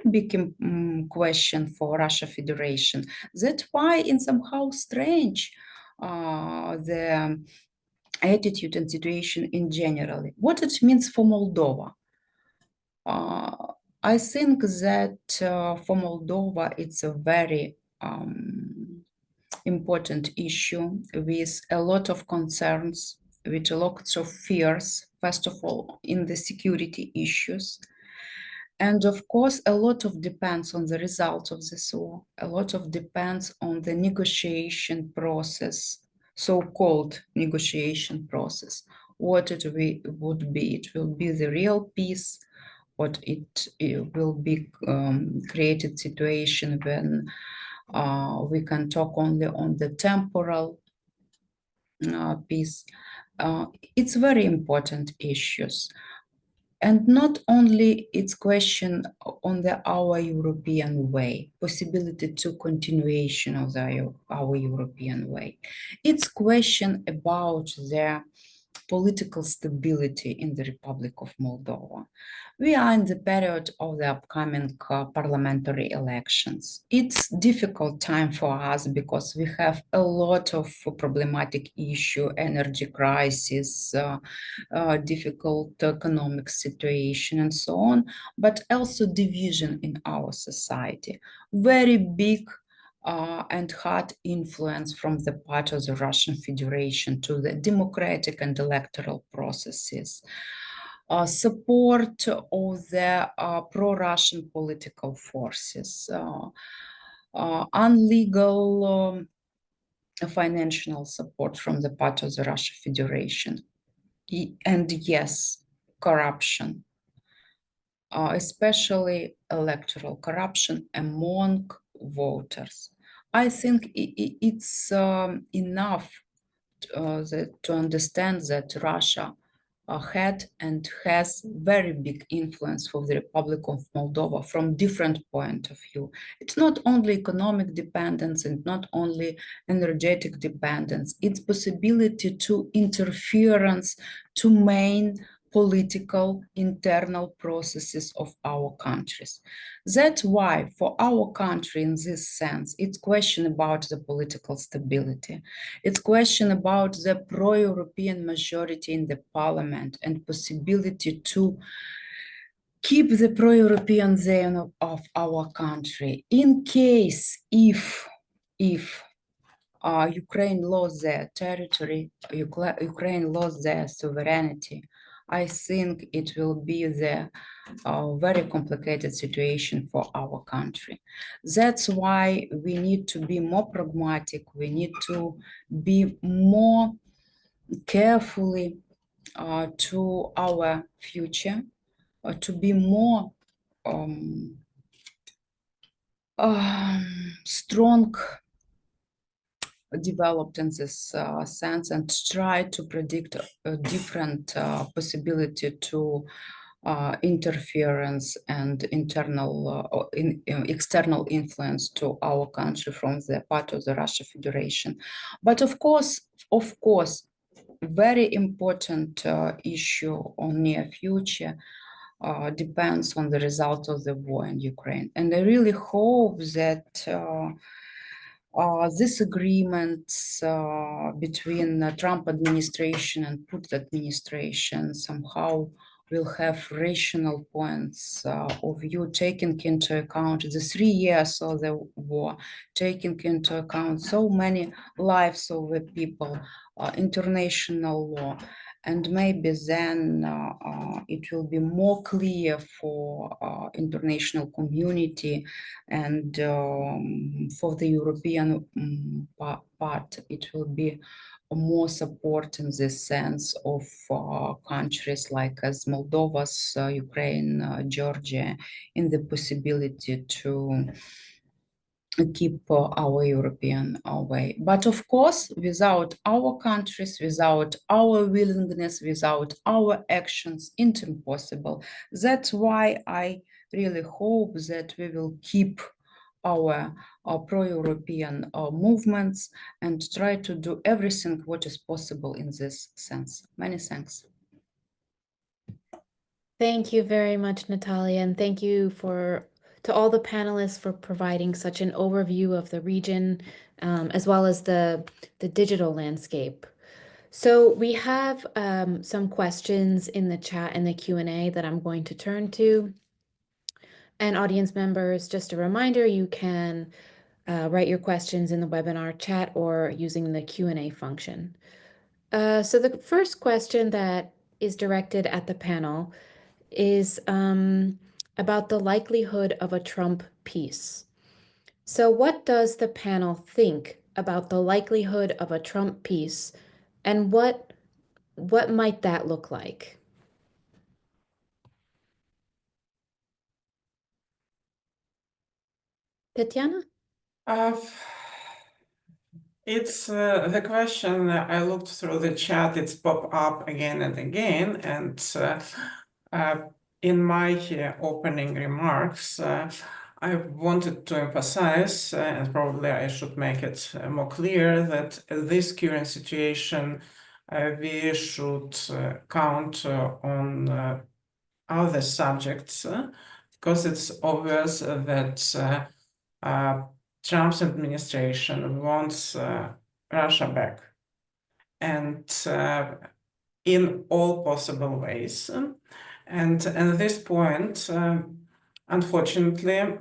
big question for Russia Federation. That's why in somehow strange the attitude and situation in general. What it means for Moldova? I think that for Moldova, it's a very important issue with a lot of concerns, with lots of fears, first of all, in the security issues. And of course, a lot of depends on the results of this war. A lot of depends on the negotiation process, so-called negotiation process. What it would be. It will be the real peace, what it will be created situation when we can talk only on the temporal piece. It's very important issues. And not only it's question on our European way, possibility to continuation of our European way. It's question about the political stability in the Republic of Moldova. We are in the period of the upcoming parliamentary elections. It's difficult time for us because we have a lot of problematic issue, energy crisis, difficult economic situation and so on, but also division in our society. Very big and hard influence from the part of the Russian Federation to the democratic and electoral processes. Support of the pro-Russian political forces, unlegal financial support from the part of the Russian Federation, and yes, corruption. especially electoral corruption among voters. I think it's enough to understand that Russia had and has very big influence for the Republic of Moldova from different point of view. It's not only economic dependence and not only energetic dependence, it's possibility to interference to main political internal processes of our countries. That's why for our country in this sense, it's question about the political stability. It's question about the pro-European majority in the parliament and possibility to keep the pro-European zone of our country. In case if Ukraine lost their territory, Ukraine lost their sovereignty, I think it will be the very complicated situation for our country. That's why we need to be more pragmatic. We need to be more carefully to our future, to be more strong developed in this sense and try to predict a different possibility to interference and internal external influence to our country from the part of the Russian Federation. But of course, very important issue on near future depends on the result of the war in Ukraine. And I really hope that this agreement between the Trump administration and Putin administration somehow will have rational points of view, taking into account the 3 years of the war, taking into account so many lives of the people, international law, and maybe then it will be more clear for international community and for the European part, it will be more support in this sense of countries like as Moldova, Ukraine, Georgia, in the possibility to keep our European way. But of course, without our countries, without our willingness, without our actions, it's impossible. That's why I really hope that we will keep our pro-European movements and try to do everything what is possible in this sense. Many thanks. Thank you very much, Natalia, and thank you to all the panelists for providing such an overview of the region, as well as the digital landscape. So we have some questions in the chat and the Q&A that I'm going to turn to. And audience members, just a reminder, you can write your questions in the webinar chat or using the Q&A function. So the first question that is directed at the panel is about the likelihood of a Trump peace. So what does the panel think about the likelihood of a Trump peace, and what might that look like? Tatiana? It's the question. I looked through the chat, it's popped up again and again. And in my opening remarks, I wanted to emphasize, and probably I should make it more clear, that this current situation, we should count on other subjects, because it's obvious that Trump's administration wants Russia back, and in all possible ways. And at this point, unfortunately,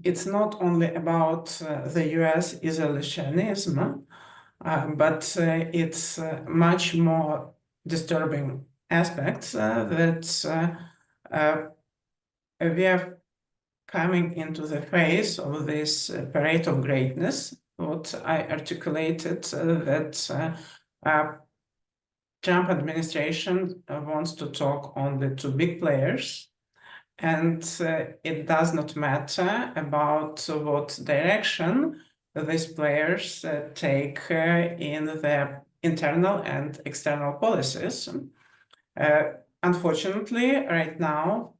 it's not only about the US isolationism, but it's much more disturbing aspects that we are coming into the phase of this parade of greatness, what I articulated, that Trump administration wants to talk only to big players And it does not matter about what direction these players take in their internal and external policies. Unfortunately, right now,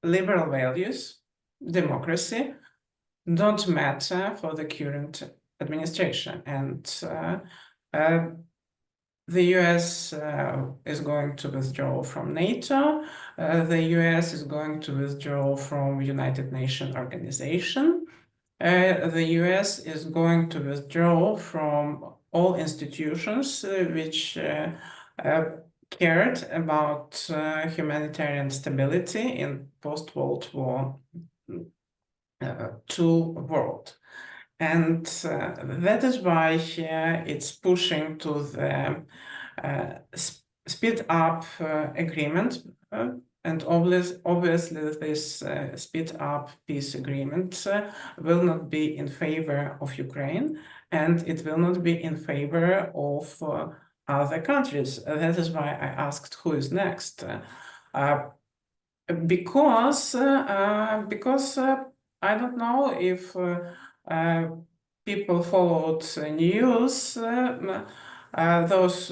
liberal values, democracy, don't matter for the current administration. And the US is going to withdraw from NATO. The US is going to withdraw from United Nations organization. The US is going to withdraw from all institutions which cared about humanitarian stability in post-World War II world. And that is why it's pushing to the speed up agreement. And obviously, this speed up peace agreement will not be in favor of Ukraine, and it will not be in favor of other countries. That is why I asked who is next. Because I don't know if people followed news. Those,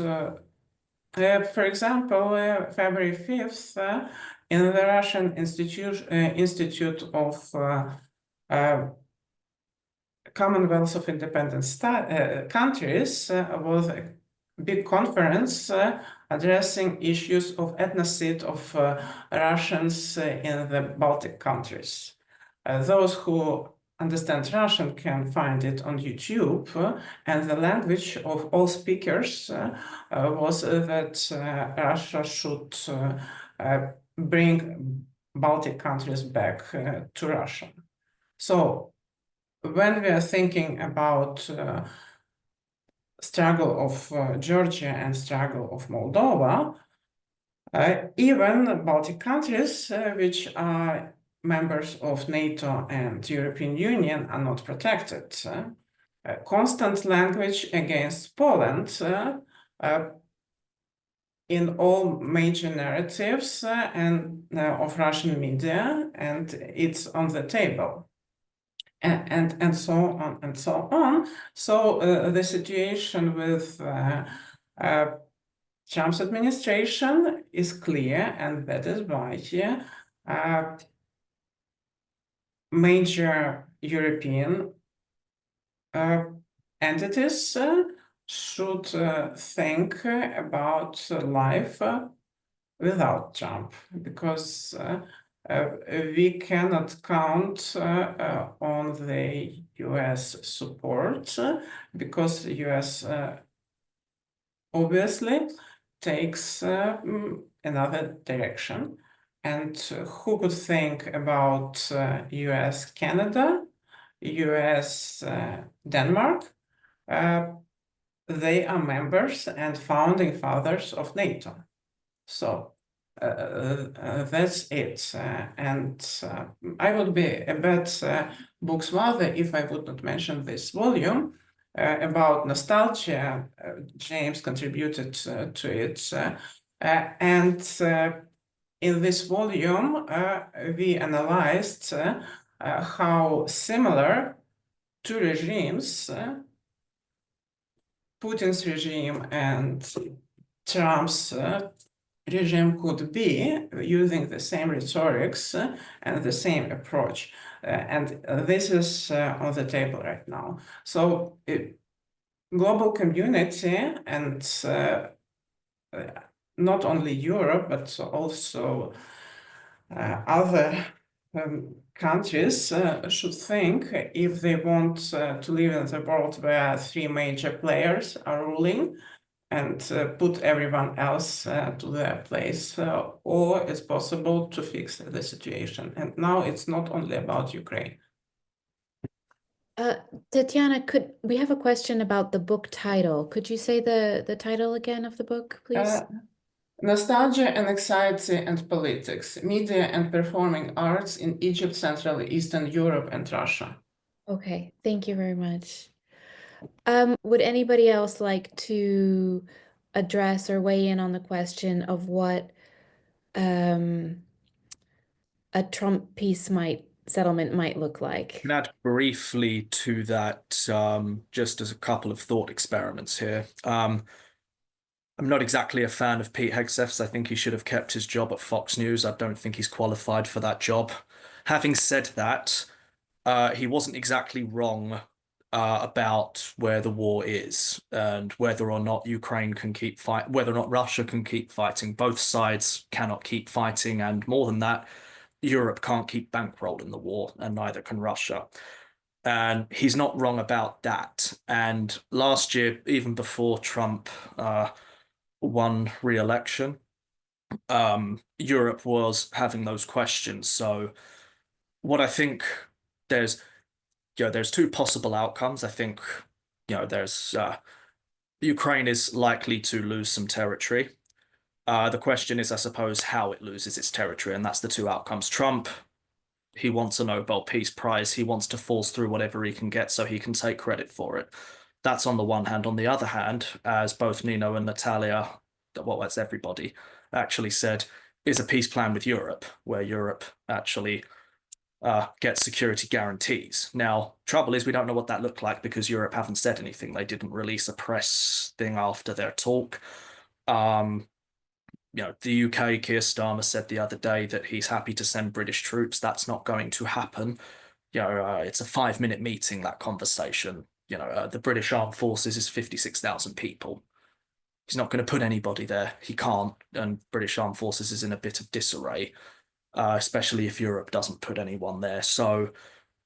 for example, February 5th, in the Russian Institute of Commonwealth of Independent Countries was a big conference addressing issues of ethnocide of Russians in the Baltic countries. Those who understand Russian can find it on YouTube, and the language of all speakers was that Russia should bring Baltic countries back to Russia. So when we are thinking about struggle of Georgia and struggle of Moldova, even Baltic countries, which are members of NATO and European Union, are not protected. Constant language against Poland in all major narratives and of Russian media, and it's on the table. And so on and so on. So the situation with Trump's administration is clear, and that is why major European entities should think about life without Trump, because we cannot count on the US support, because the US obviously takes another direction. And who could think about US Canada, US Denmark? They are members and founding fathers of NATO. So that's it. And I would be a bad book's mother if I would not mention this volume about nostalgia. James contributed to it. And in this volume, we analyzed how similar two regimes, Putin's regime and Trump's regime, could be, using the same rhetorics and the same approach. And this is on the table right now. So global community and not only Europe, but also other countries should think, if they want to live in the world where three major players are ruling, and put everyone else to their place, or it's possible to fix the situation. And now it's not only about Ukraine. Tatiana, we have a question about the book title. Could you say the title again of the book, please? Nostalgia and Anxiety and Politics, Media and Performing Arts in Egypt, Central Eastern Europe and Russia. Okay, thank you very much. Would anybody else like to address or weigh in on the question of what a Trump peace settlement might look like? Can add briefly to that, just as a couple of thought experiments here. I'm not exactly a fan of Pete Hegseth's. I think he should have kept his job at Fox News. I don't think he's qualified for that job. Having said that, he wasn't exactly wrong about where the war is and whether or not Ukraine can keep fight, whether or not Russia can keep fighting. Both sides cannot keep fighting, and more than that, Europe can't keep bankrolling the war, and neither can Russia. And he's not wrong about that. And last year, even before Trump won re-election, Europe was having those questions. So what I think there's two possible outcomes. I think there's Ukraine is likely to lose some territory. The question is, I suppose, how it loses its territory, and that's the two outcomes. Trump, he wants a Nobel Peace Prize. He wants to force through whatever he can get so he can take credit for it. That's on the one hand. On the other hand, as both Nino and Natalia, well, that's everybody, actually said, is a peace plan with Europe, where Europe actually gets security guarantees. Now, trouble is we don't know what that looked like because Europe haven't said anything. They didn't release a press thing after their talk. The UK, Keir Starmer said the other day that he's happy to send British troops. That's not going to happen. It's a 5-minute meeting, that conversation. The British Armed Forces is 56,000 people. He's not going to put anybody there. He can't. And British Armed Forces is in a bit of disarray, especially if Europe doesn't put anyone there. So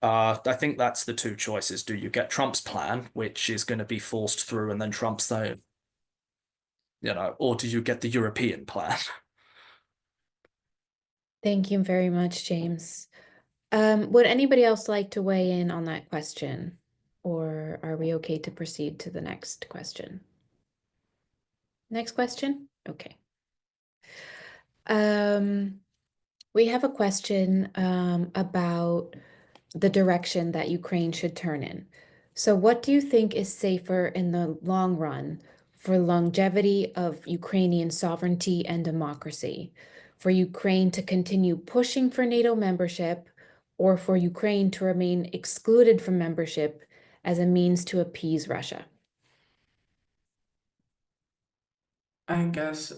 I think that's the two choices. Do you get Trump's plan, which is going to be forced through, and then Trump's there, or do you get the European plan? Thank you very much, James. Would anybody else like to weigh in on that question? Or are we okay to proceed to the next question? Next question? Okay. We have a question about the direction that Ukraine should turn in. So what do you think is safer in the long run for longevity of Ukrainian sovereignty and democracy? For Ukraine to continue pushing for NATO membership, or for Ukraine to remain excluded from membership as a means to appease Russia? I guess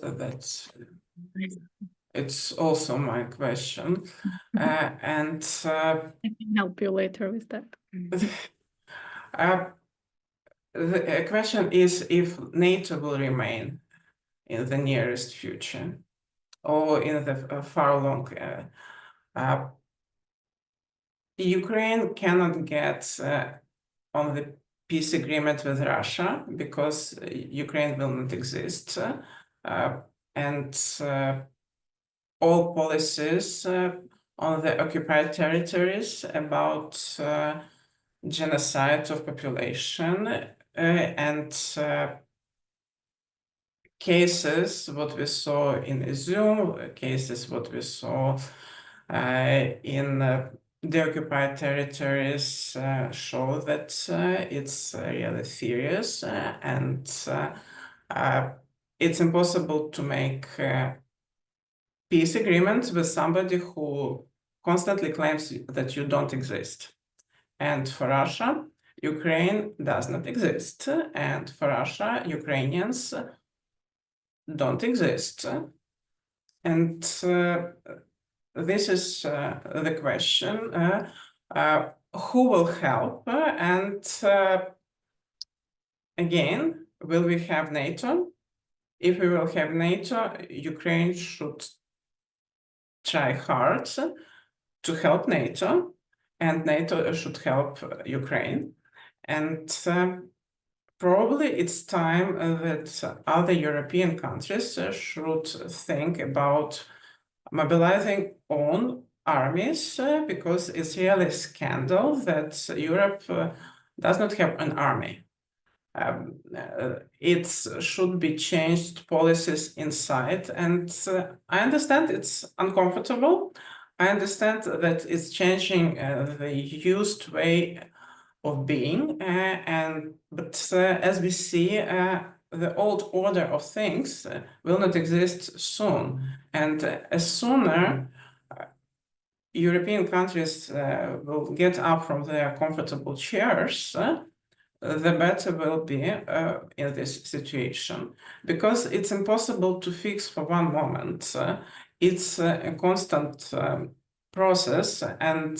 it's also my question. And I can help you later with that. the question is if NATO will remain in the nearest future or in the far long. Ukraine cannot get on the peace agreement with Russia because Ukraine will not exist. And all policies on the occupied territories about genocide of population and cases, what we saw in Izum, cases what we saw in the occupied territories show that it's really serious and it's impossible to make peace agreements with somebody who constantly claims that you don't exist. And for Russia, Ukraine does not exist. And for Russia, Ukrainians don't exist. And this is the question, who will help? And again, will we have NATO? If we will have NATO, Ukraine should try hard to help NATO, and NATO should help Ukraine. And probably it's time that other European countries should think about mobilizing own armies, because it's really a scandal that Europe does not have an army. It should be changed policies inside, and I understand it's uncomfortable. I understand that it's changing the used way of being, but as we see, the old order of things will not exist soon. And as sooner European countries will get up from their comfortable chairs, the better will be in this situation, because it's impossible to fix for one moment. It's a constant process, and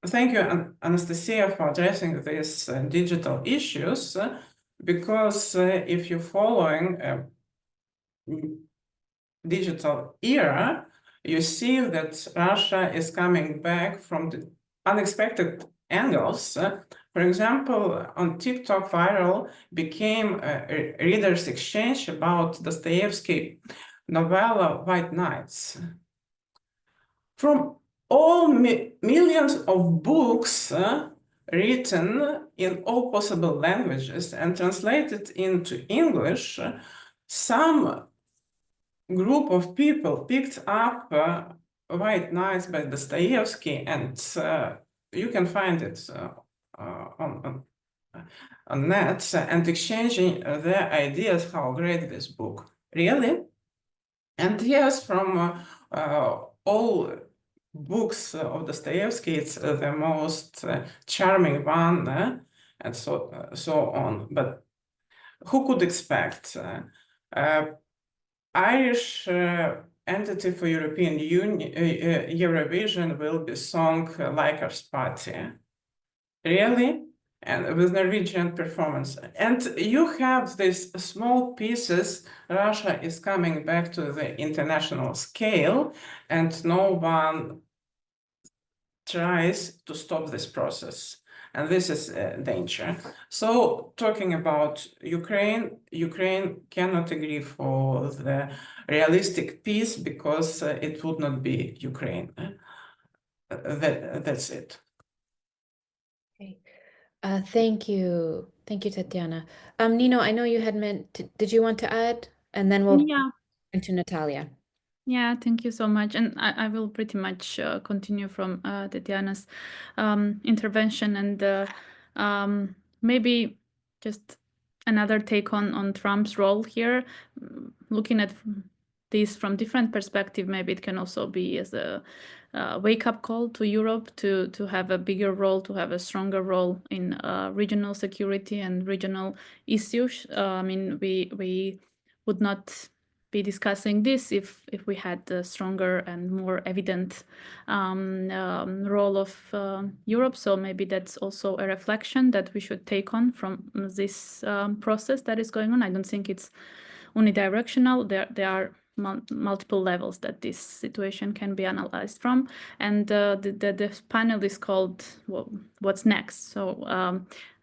thank you, Anastasia, for addressing these digital issues, because if you're following digital era, you see that Russia is coming back from the unexpected angles. For example, on TikTok, viral became a readers' exchange about Dostoevsky novella White Nights. From all millions of books written in all possible languages and translated into English, some group of people picked up White Nights by Dostoevsky, and you can find it on net, and exchanging their ideas how great this book really. And yes, from all books of Dostoevsky, it's the most charming one, and so on. But who could expect? Irish entity for European Union, Eurovision will be sung like Likers Party. Really? And with Norwegian performance. And you have these small pieces. Russia is coming back to the international scale, and no one tries to stop this process. And this is a danger. So talking about Ukraine, Ukraine cannot agree for the realistic peace because it would not be Ukraine. That's it. Okay. Thank you. Thank you, Tatiana. Nino, I know you had did you want to add? And then we'll Yeah. into Natalia. Yeah, thank you so much. And I will pretty much continue from Tatiana's intervention, and maybe just another take on Trump's role here. Looking at this from different perspective, maybe it can also be as a wake-up call to Europe to have a bigger role, to have a stronger role in regional security and regional issues. I mean, we would not be discussing this if we had a stronger and more evident role of Europe. So maybe that's also a reflection that we should take on from this process that is going on. I don't think it's unidirectional. There are multiple levels that this situation can be analyzed from, and the panel is called What's Next? So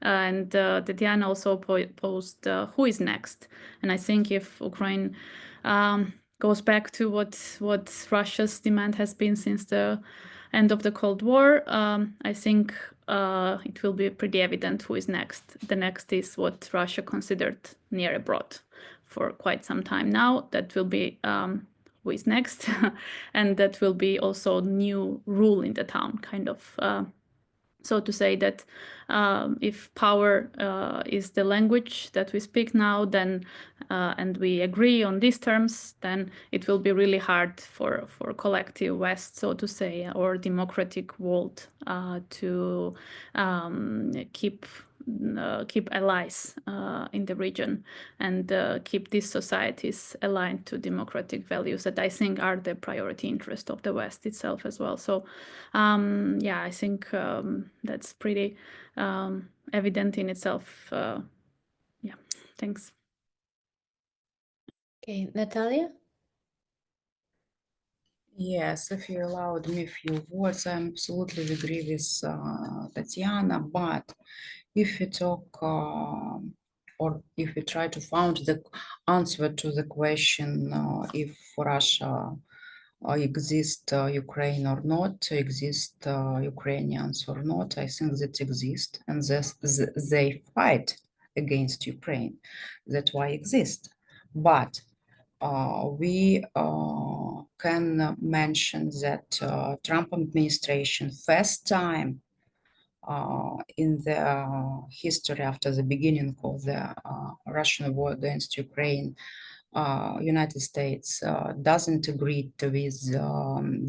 and Tatiana also posed who is next, and I think if Ukraine goes back to what Russia's demand has been since the end of the Cold War, I think it will be pretty evident who is next. The next is what Russia considered near abroad for quite some time now. That will be who is next, and that will be also new rule in the town, kind of. So to say that if power is the language that we speak now, then and we agree on these terms, then it will be really hard for collective West, so to say, or democratic world to keep allies in the region and keep these societies aligned to democratic values that I think are the priority interest of the West itself as well. So yeah, I think that's pretty evident in itself. Yeah, thanks. Okay, Natalia? Yes, if you allowed me a few words, I absolutely agree with Tatiana, but if we talk or if we try to find the answer to the question if Russia exist Ukraine or not, exist Ukrainians or not, I think that exist, and they fight against Ukraine. That's why exist. But we can mention that Trump administration first time in the history after the beginning of the Russian war against Ukraine, United States doesn't agree with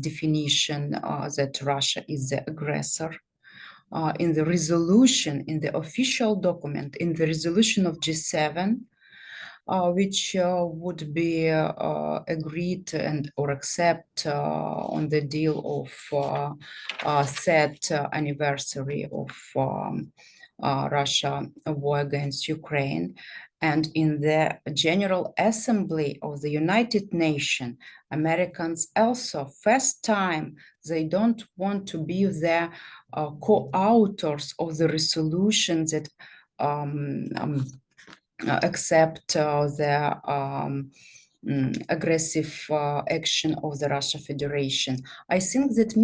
definition that Russia is the aggressor. In the resolution, in the official document, in the resolution of G7, which would be agreed and or accept on the deal of third anniversary of Russia war against Ukraine. And in the General Assembly of the United Nations, Americans also first time they don't want to be the co-authors of the resolution that accept the aggressive action of the Russia Federation. I think that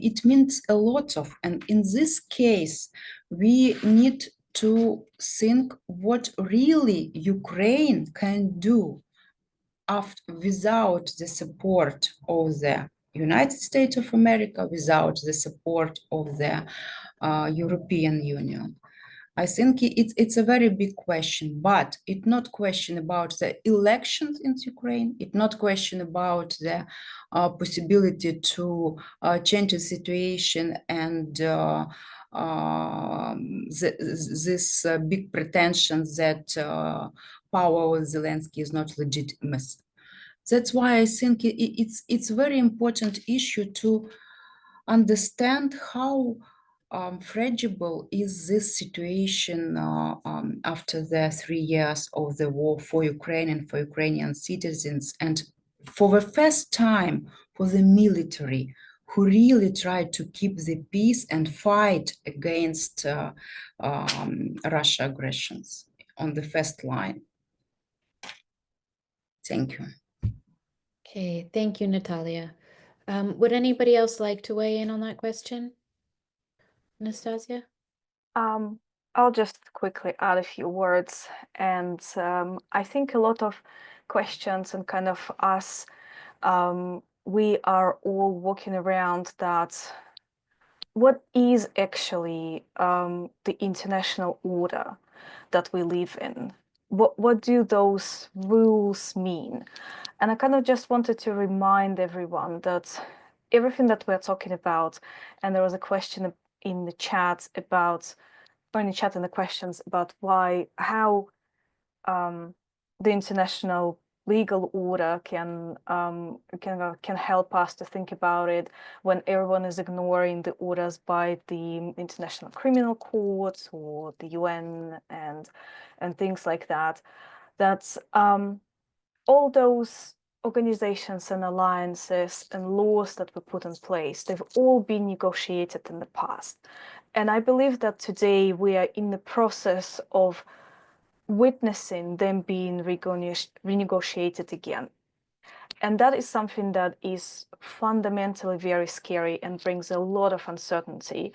it means a lot of, and in this case, we need to think what really Ukraine can do without the support of the United States of America, without the support of the European Union. I think it's a very big question, but it's not question about the elections in Ukraine. It's not question about the possibility to change the situation and this big pretensions that power of Zelensky is not legitimate. That's why I think it's a very important issue to understand how fragile is this situation after the 3 years of the war for Ukraine and for Ukrainian citizens, and for the first time for the military who really tried to keep the peace and fight against Russia aggressions on the first line. Thank you. Okay, thank you, Natalia. Would anybody else like to weigh in on that question? Anastasia? I'll just quickly add a few words. And I think a lot of questions and kind of us, we are all walking around that what is actually the international order that we live in? What do those rules mean? And I kind of just wanted to remind everyone that everything that we're talking about, and there was a question in the chat about, or in the chat and the questions about how the international legal order can help us to think about it when everyone is ignoring the orders by the International Criminal Court or the UN and things like that. That's all those organizations and alliances and laws that were put in place, they've all been negotiated in the past. And I believe that today we are in the process of witnessing them being renegotiated again. And that is something that is fundamentally very scary and brings a lot of uncertainty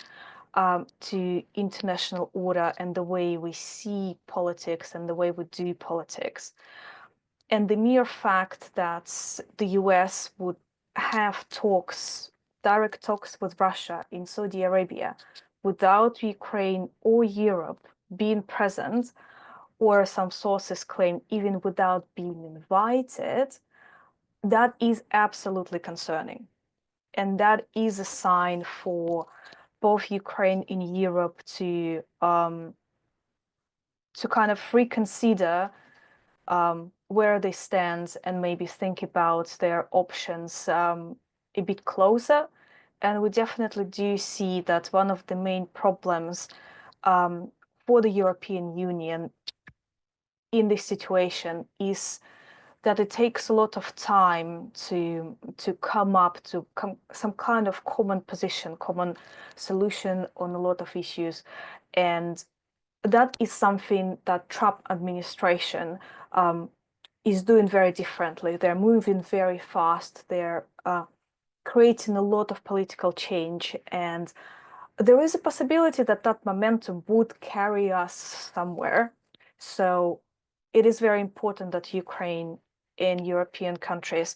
to international order and the way we see politics and the way we do politics. And the mere fact that the US would have talks, direct talks with Russia in Saudi Arabia without Ukraine or Europe being present, or some sources claim even without being invited, that is absolutely concerning. And that is a sign for both Ukraine and Europe to kind of reconsider where they stand and maybe think about their options a bit closer. And we definitely do see that one of the main problems for the European Union in this situation is that it takes a lot of time to come up to some kind of common position, common solution on a lot of issues. And that is something that Trump administration is doing very differently. They're moving very fast. They're creating a lot of political change. And there is a possibility that that momentum would carry us somewhere. So it is very important that Ukraine and European countries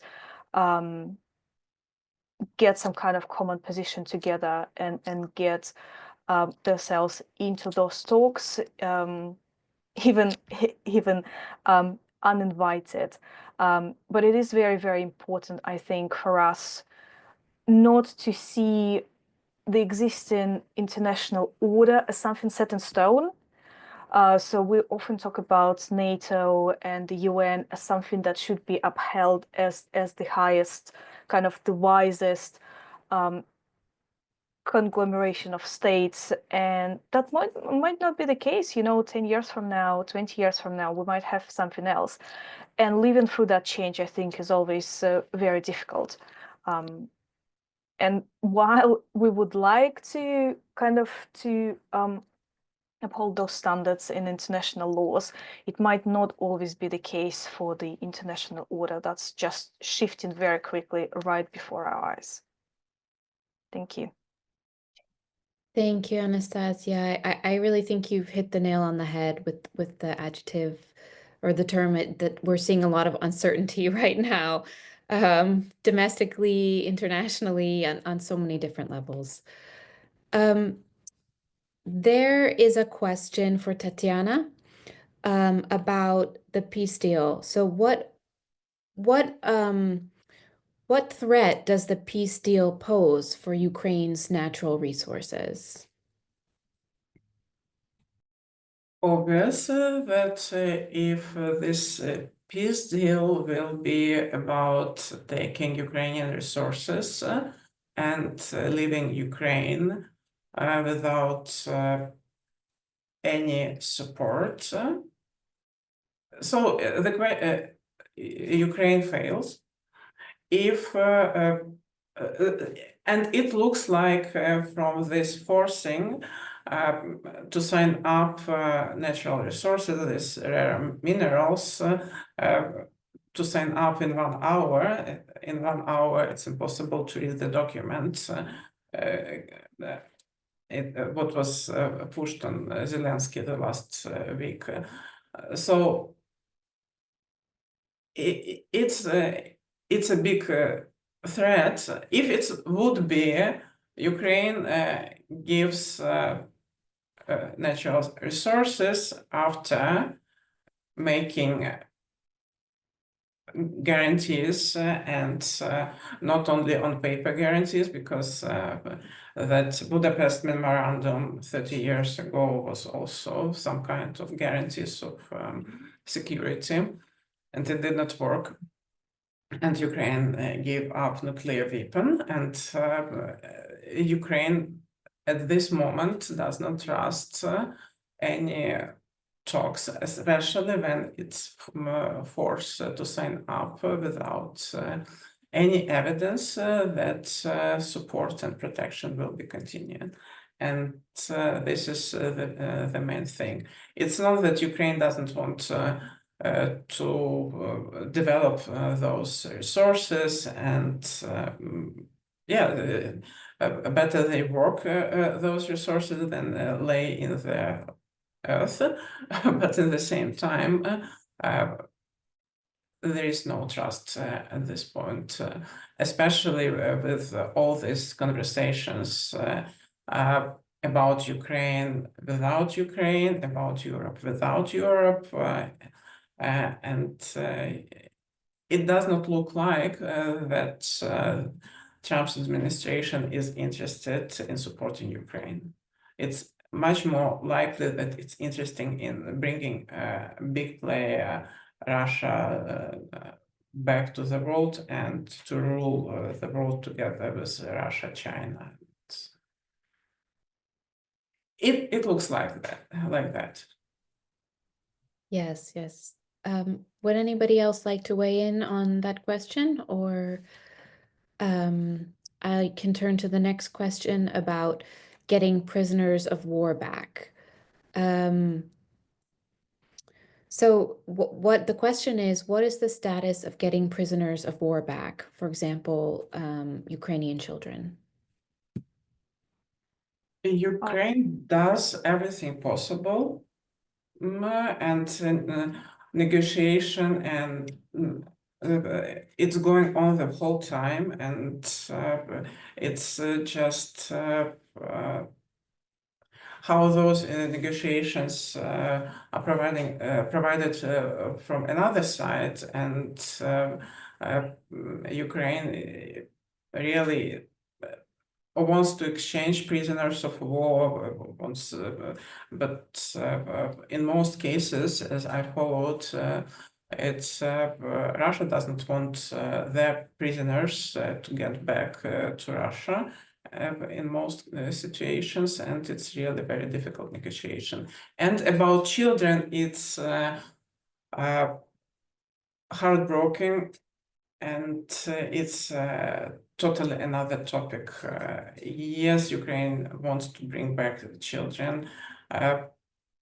get some kind of common position together and get themselves into those talks, even uninvited. But it is very, very important, I think, for us not to see the existing international order as something set in stone. So we often talk about NATO and the UN as something that should be upheld as the highest, kind of the wisest conglomeration of states, and that might not be the case. 10 years from now, 20 years from now, we might have something else, and living through that change, I think, is always very difficult. And while we would like to uphold those standards in international laws, it might not always be the case for the international order that's just shifting very quickly right before our eyes. Thank you. Thank you, Anastasia. I really think you've hit the nail on the head with the adjective or the term that we're seeing a lot of uncertainty right now, domestically, internationally, on so many different levels. There is a question for Tatiana about the peace deal. So what threat does the peace deal pose for Ukraine's natural resources? Obvious that if this peace deal will be about taking Ukrainian resources and leaving Ukraine without any support, so Ukraine fails. If and it looks like from this forcing to sign up natural resources, these rare minerals, to sign up in 1 hour. In 1 hour, it's impossible to read the document. What was pushed on Zelensky the last week. So it's a big threat. If it would be, Ukraine gives natural resources after making guarantees and not only on paper guarantees, because that Budapest Memorandum 30 years ago was also some kind of guarantees of security, and it did not work. And Ukraine gave up nuclear weapon, and Ukraine at this moment does not trust any talks, especially when it's forced to sign up without any evidence that support and protection will be continued. And this is the main thing. It's not that Ukraine doesn't want to develop those resources, and better they work those resources than lay in the earth, but at the same time there is no trust at this point, especially with all these conversations about Ukraine without Ukraine, about Europe without Europe, and it does not look like that Trump's administration is interested in supporting Ukraine. It's much more likely that it's interesting in bringing a big player, Russia, back to the world and to rule the world together with Russia, China. It looks like that. Yes. Would anybody else like to weigh in on that question, or I can turn to the next question about getting prisoners of war back. So what the question is, what is the status of getting prisoners of war back? For example, Ukrainian children. Ukraine does everything possible, and negotiation and it's going on the whole time, and it's just how those negotiations are provided from another side, and Ukraine really wants to exchange prisoners of war, but in most cases, as I followed, it's Russia doesn't want their prisoners to get back to Russia in most situations, and it's really very difficult negotiation. And about children, it's heartbroken, and it's totally another topic. Yes, Ukraine wants to bring back the children.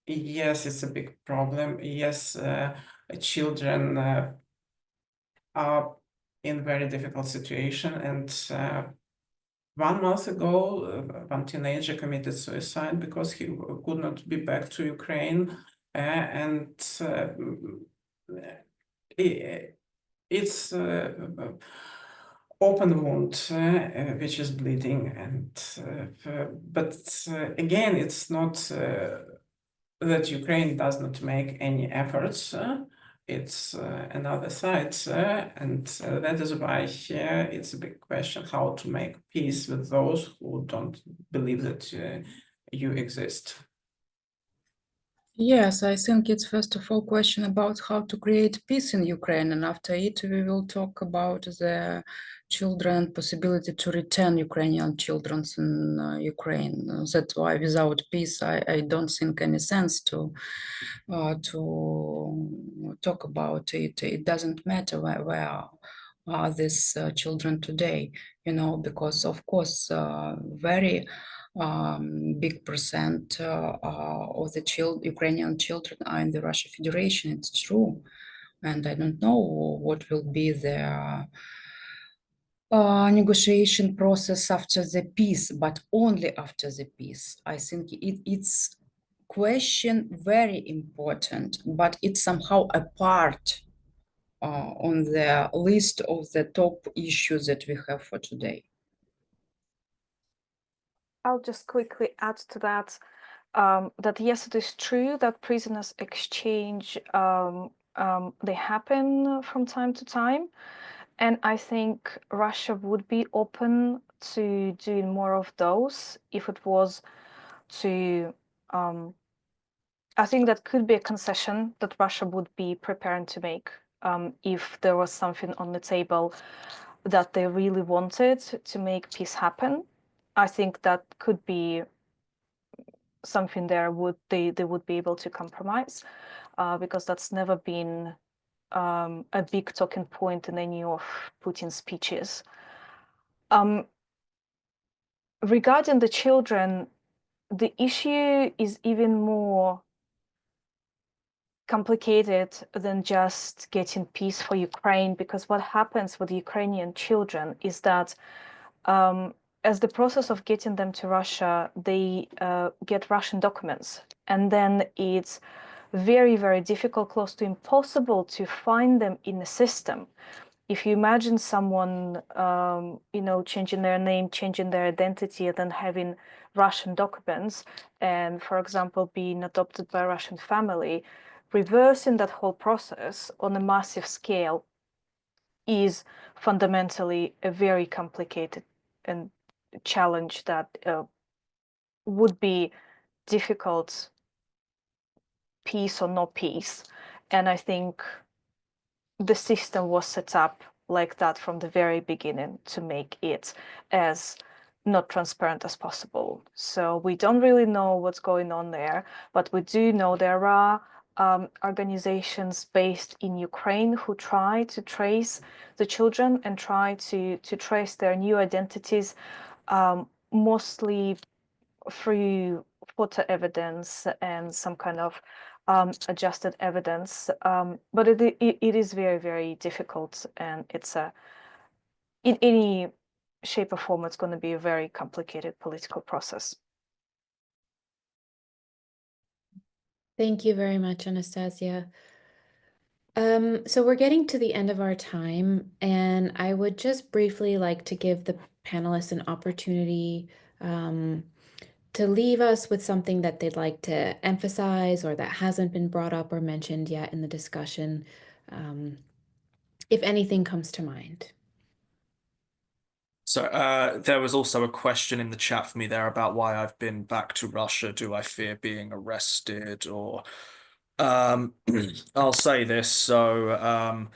Yes, it's a big problem. Yes, children are in very difficult situation. And 1 month ago, one teenager committed suicide because he could not be back to Ukraine. It's open wound which is bleeding, and but again, it's not that Ukraine does not make any efforts. It's another side, and that is why it's a big question how to make peace with those who don't believe that you exist. Yes, I think it's first of all question about how to create peace in Ukraine, and after it we will talk about the children possibility to return Ukrainian children in Ukraine. That's why without peace, I don't think any sense to talk about it. It doesn't matter where are these children today, because of course very big percent of the Ukrainian children are in the Russia Federation. It's true, and I don't know what will be the negotiation process after the peace, but only after the peace. I think it's question very important, but it's somehow a part on the list of the top issues that we have for today. I'll just quickly add to that, that yes, it is true that prisoners exchange, they happen from time to time. And I think Russia would be open to doing more of those if it was to, I think that could be a concession that Russia would be preparing to make if there was something on the table that they really wanted to make peace happen. I think that could be something there they would be able to compromise, because that's never been a big talking point in any of Putin's speeches. Regarding the children, the issue is even more complicated than just getting peace for Ukraine, because what happens with Ukrainian children is that as the process of getting them to Russia, they get Russian documents, and then it's very, very difficult, close to impossible to find them in the system. If you imagine someone, changing their name, changing their identity, and then having Russian documents, and, for example, being adopted by a Russian family, reversing that whole process on a massive scale is fundamentally a very complicated and challenge that would be difficult, peace or no peace. And I think the system was set up like that from the very beginning to make it as not transparent as possible. So we don't really know what's going on there, but we do know there are organizations based in Ukraine who try to trace the children and try to trace their new identities, mostly through photo evidence and some kind of adjusted evidence, but it is very, very difficult, and it's in any shape or form, it's going to be a very complicated political process. Thank you very much, Anastasia. So we're getting to the end of our time, and I would just briefly like to give the panelists an opportunity to to leave us with something that they'd like to emphasize or that hasn't been brought up or mentioned yet in the discussion, if anything comes to mind. So there was also a question in the chat for me there about why I've been back to Russia. Do I fear being arrested or I'll say this. So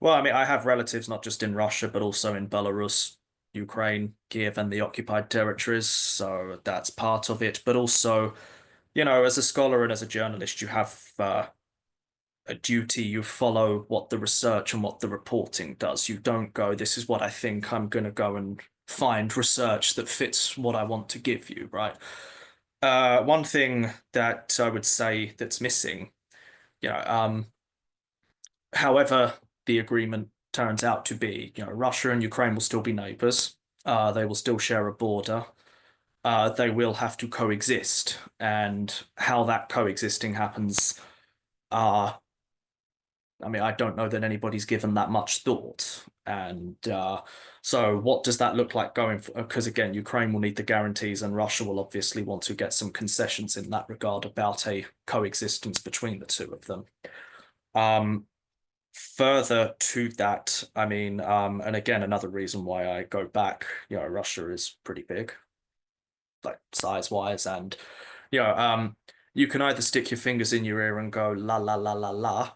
well, I mean, I have relatives not just in Russia, but also in Belarus, Ukraine, Kiev, and the occupied territories. So that's part of it. But also, you know, as a scholar and as a journalist, you have a duty. You follow what the research and what the reporting does. You don't go, this is what I think, I'm going to go and find research that fits what I want to give you, right? One thing that I would say that's missing, you know, however the agreement turns out to be, you know, Russia and Ukraine will still be neighbors. They will still share a border. They will have to coexist, and how that coexisting happens, I mean, I don't know that anybody's given that much thought. And so what does that look like going for? Because again, Ukraine will need the guarantees, and Russia will obviously want to get some concessions in that regard about a coexistence between the two of them. Further to that, I mean, and again, another reason why I go back, you know, Russia is pretty big, like size-wise, and you know, you can either stick your fingers in your ear and go la la la la la,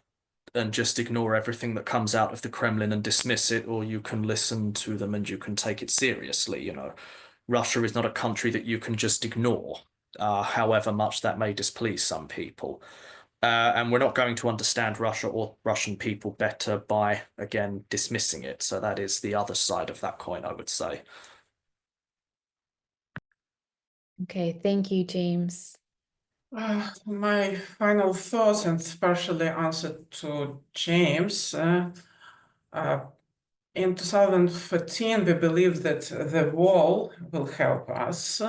and just ignore everything that comes out of the Kremlin and dismiss it, or you can listen to them and you can take it seriously. You know, Russia is not a country that you can just ignore, however much that may displease some people. And we're not going to understand Russia or Russian people better by, again, dismissing it. So that is the other side of that coin, I would say. Okay, thank you, James. My final thoughts and partially answered to James. In 2014, we believed that the wall will help us,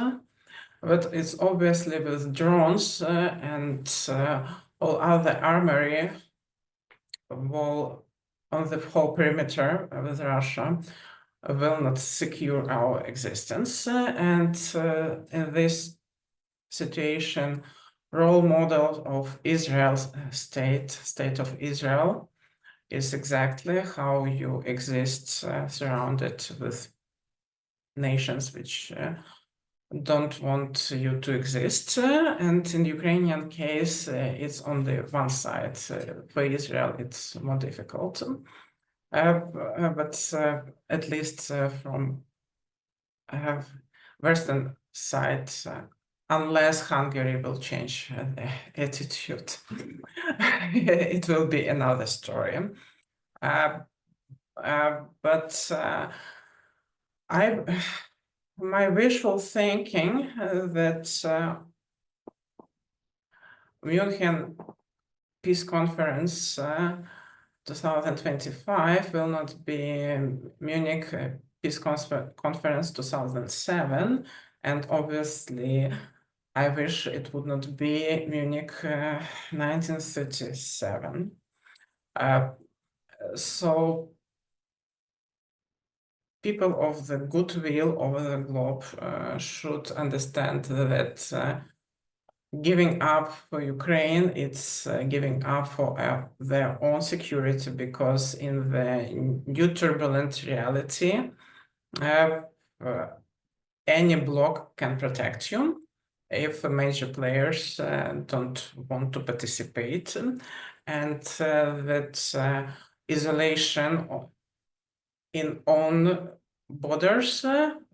but it's obviously with drones and all other armory wall on the whole perimeter with Russia will not secure our existence. And in this situation, role model of Israel's state of Israel, is exactly how you exist surrounded with nations which don't want you to exist. And in the Ukrainian case, it's only one side. For Israel, it's more difficult. But at least from Western side, unless Hungary will change the attitude, it will be another story. But my wishful thinking that München Peace Conference 2025 will not be Munich Peace Conference 2007, and obviously I wish it would not be Munich 1937. So people of the goodwill over the globe should understand that giving up for Ukraine, it's giving up for their own security, because in the new turbulent reality, any bloc can protect you if major players don't want to participate, and that isolation in own borders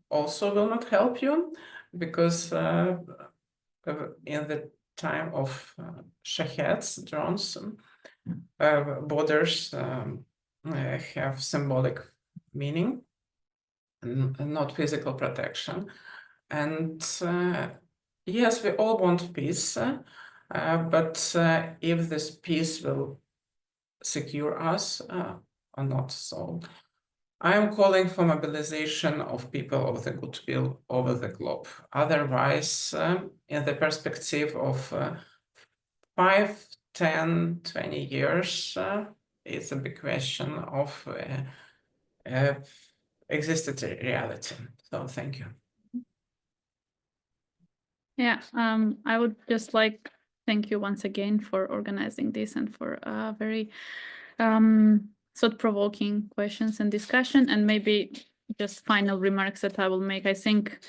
also will not help you, because in the time of Shaheds, drones, borders have symbolic meaning and not physical protection. And yes, we all want peace, but if this peace will secure us or not. So I am calling for mobilization of people of the goodwill over the globe. Otherwise, in the perspective of 5, 10, 20 years, it's a big question of existed reality. So thank you. Yeah, I would just like thank you once again for organizing this and for very thought-provoking questions and discussion. And maybe just final remarks that I will make. I think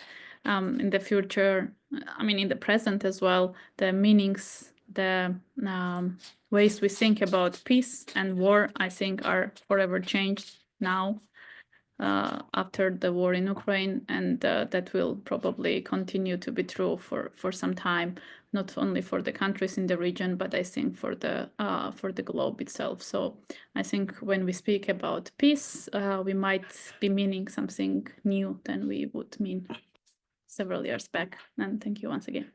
in the future, I mean in the present as well, the meanings, the ways we think about peace and war, I think are forever changed now. After the war in Ukraine, and that will probably continue to be true for some time, not only for the countries in the region, but I think for the globe itself. So I think when we speak about peace, we might be meaning something new than we would mean several years back. And thank you once again.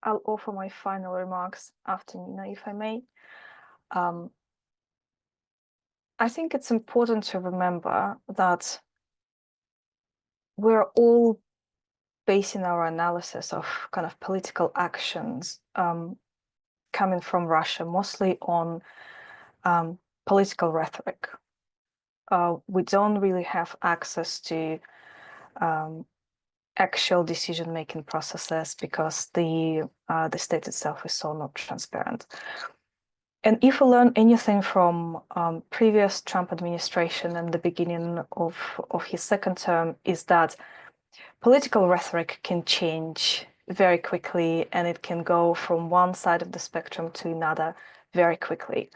I'll offer my final remarks after Nina, if I may. I think it's important to remember that we're all basing our analysis of kind of political actions coming from Russia, mostly on political rhetoric. We don't really have access to actual decision-making processes because the state itself is so not transparent. And if we learn anything from previous Trump administration and the beginning of his second term, is that political rhetoric can change very quickly, and it can go from one side of the spectrum to another very quickly.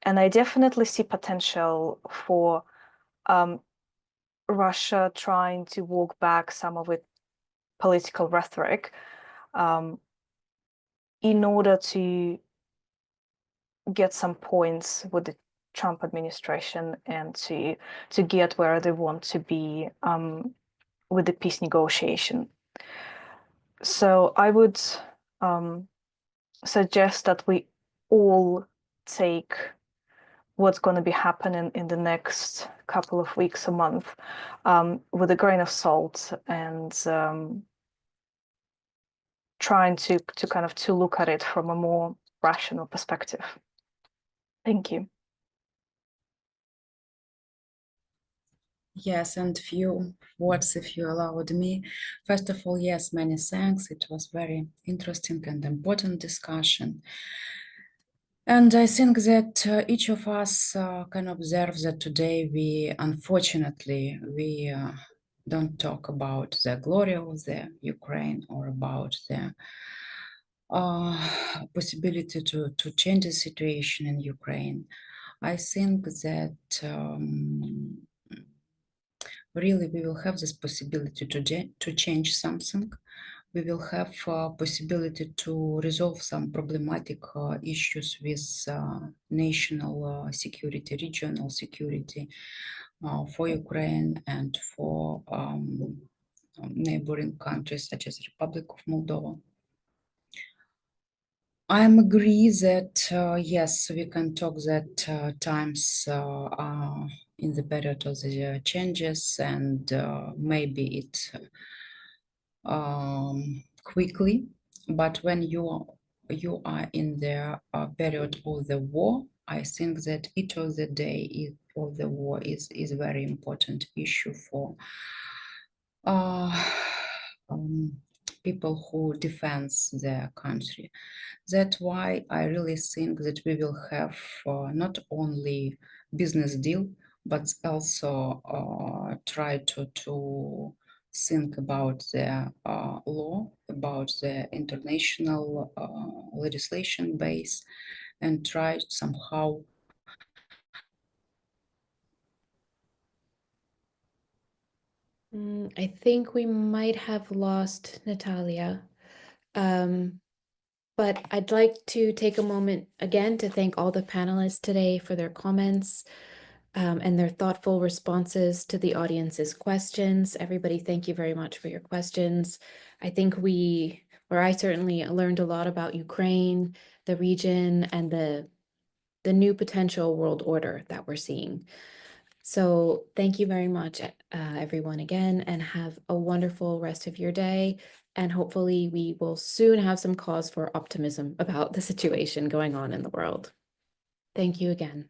And I definitely see potential for Russia trying to walk back some of its political rhetoric in order to get some points with the Trump administration and to get where they want to be with the peace negotiation. So I would suggest that we all take what's going to be happening in the next couple of weeks, a month, with a grain of salt, and trying to kind of to look at it from a more rational perspective. Thank you. Yes, and few words, if you allowed me. First of all, yes, many thanks. It was very interesting and important discussion. And I think that each of us can observe that today unfortunately, we don't talk about the glory of the Ukraine or about the possibility to change the situation in Ukraine. I think that really we will have this possibility to change something. We will have possibility to resolve some problematic issues with national security, regional security for Ukraine and for neighboring countries such as Republic of Moldova. I agree that yes, we can talk that times are in the period of the changes, and maybe it quickly, but when you are in the period of the war, I think that each of the day of the war is a very important issue for people who defend their country. That's why I really think that we will have not only business deal, but also try to think about the law, about the international legislation base, and try somehow I think we might have lost Natalia. But I'd like to take a moment again to thank all the panelists today for their comments and their thoughtful responses to the audience's questions. Everybody, thank you very much for your questions. I think I certainly learned a lot about Ukraine, the region, and the new potential world order that we're seeing. So thank you very much, everyone, again, and have a wonderful rest of your day. And hopefully we will soon have some cause for optimism about the situation going on in the world. Thank you again.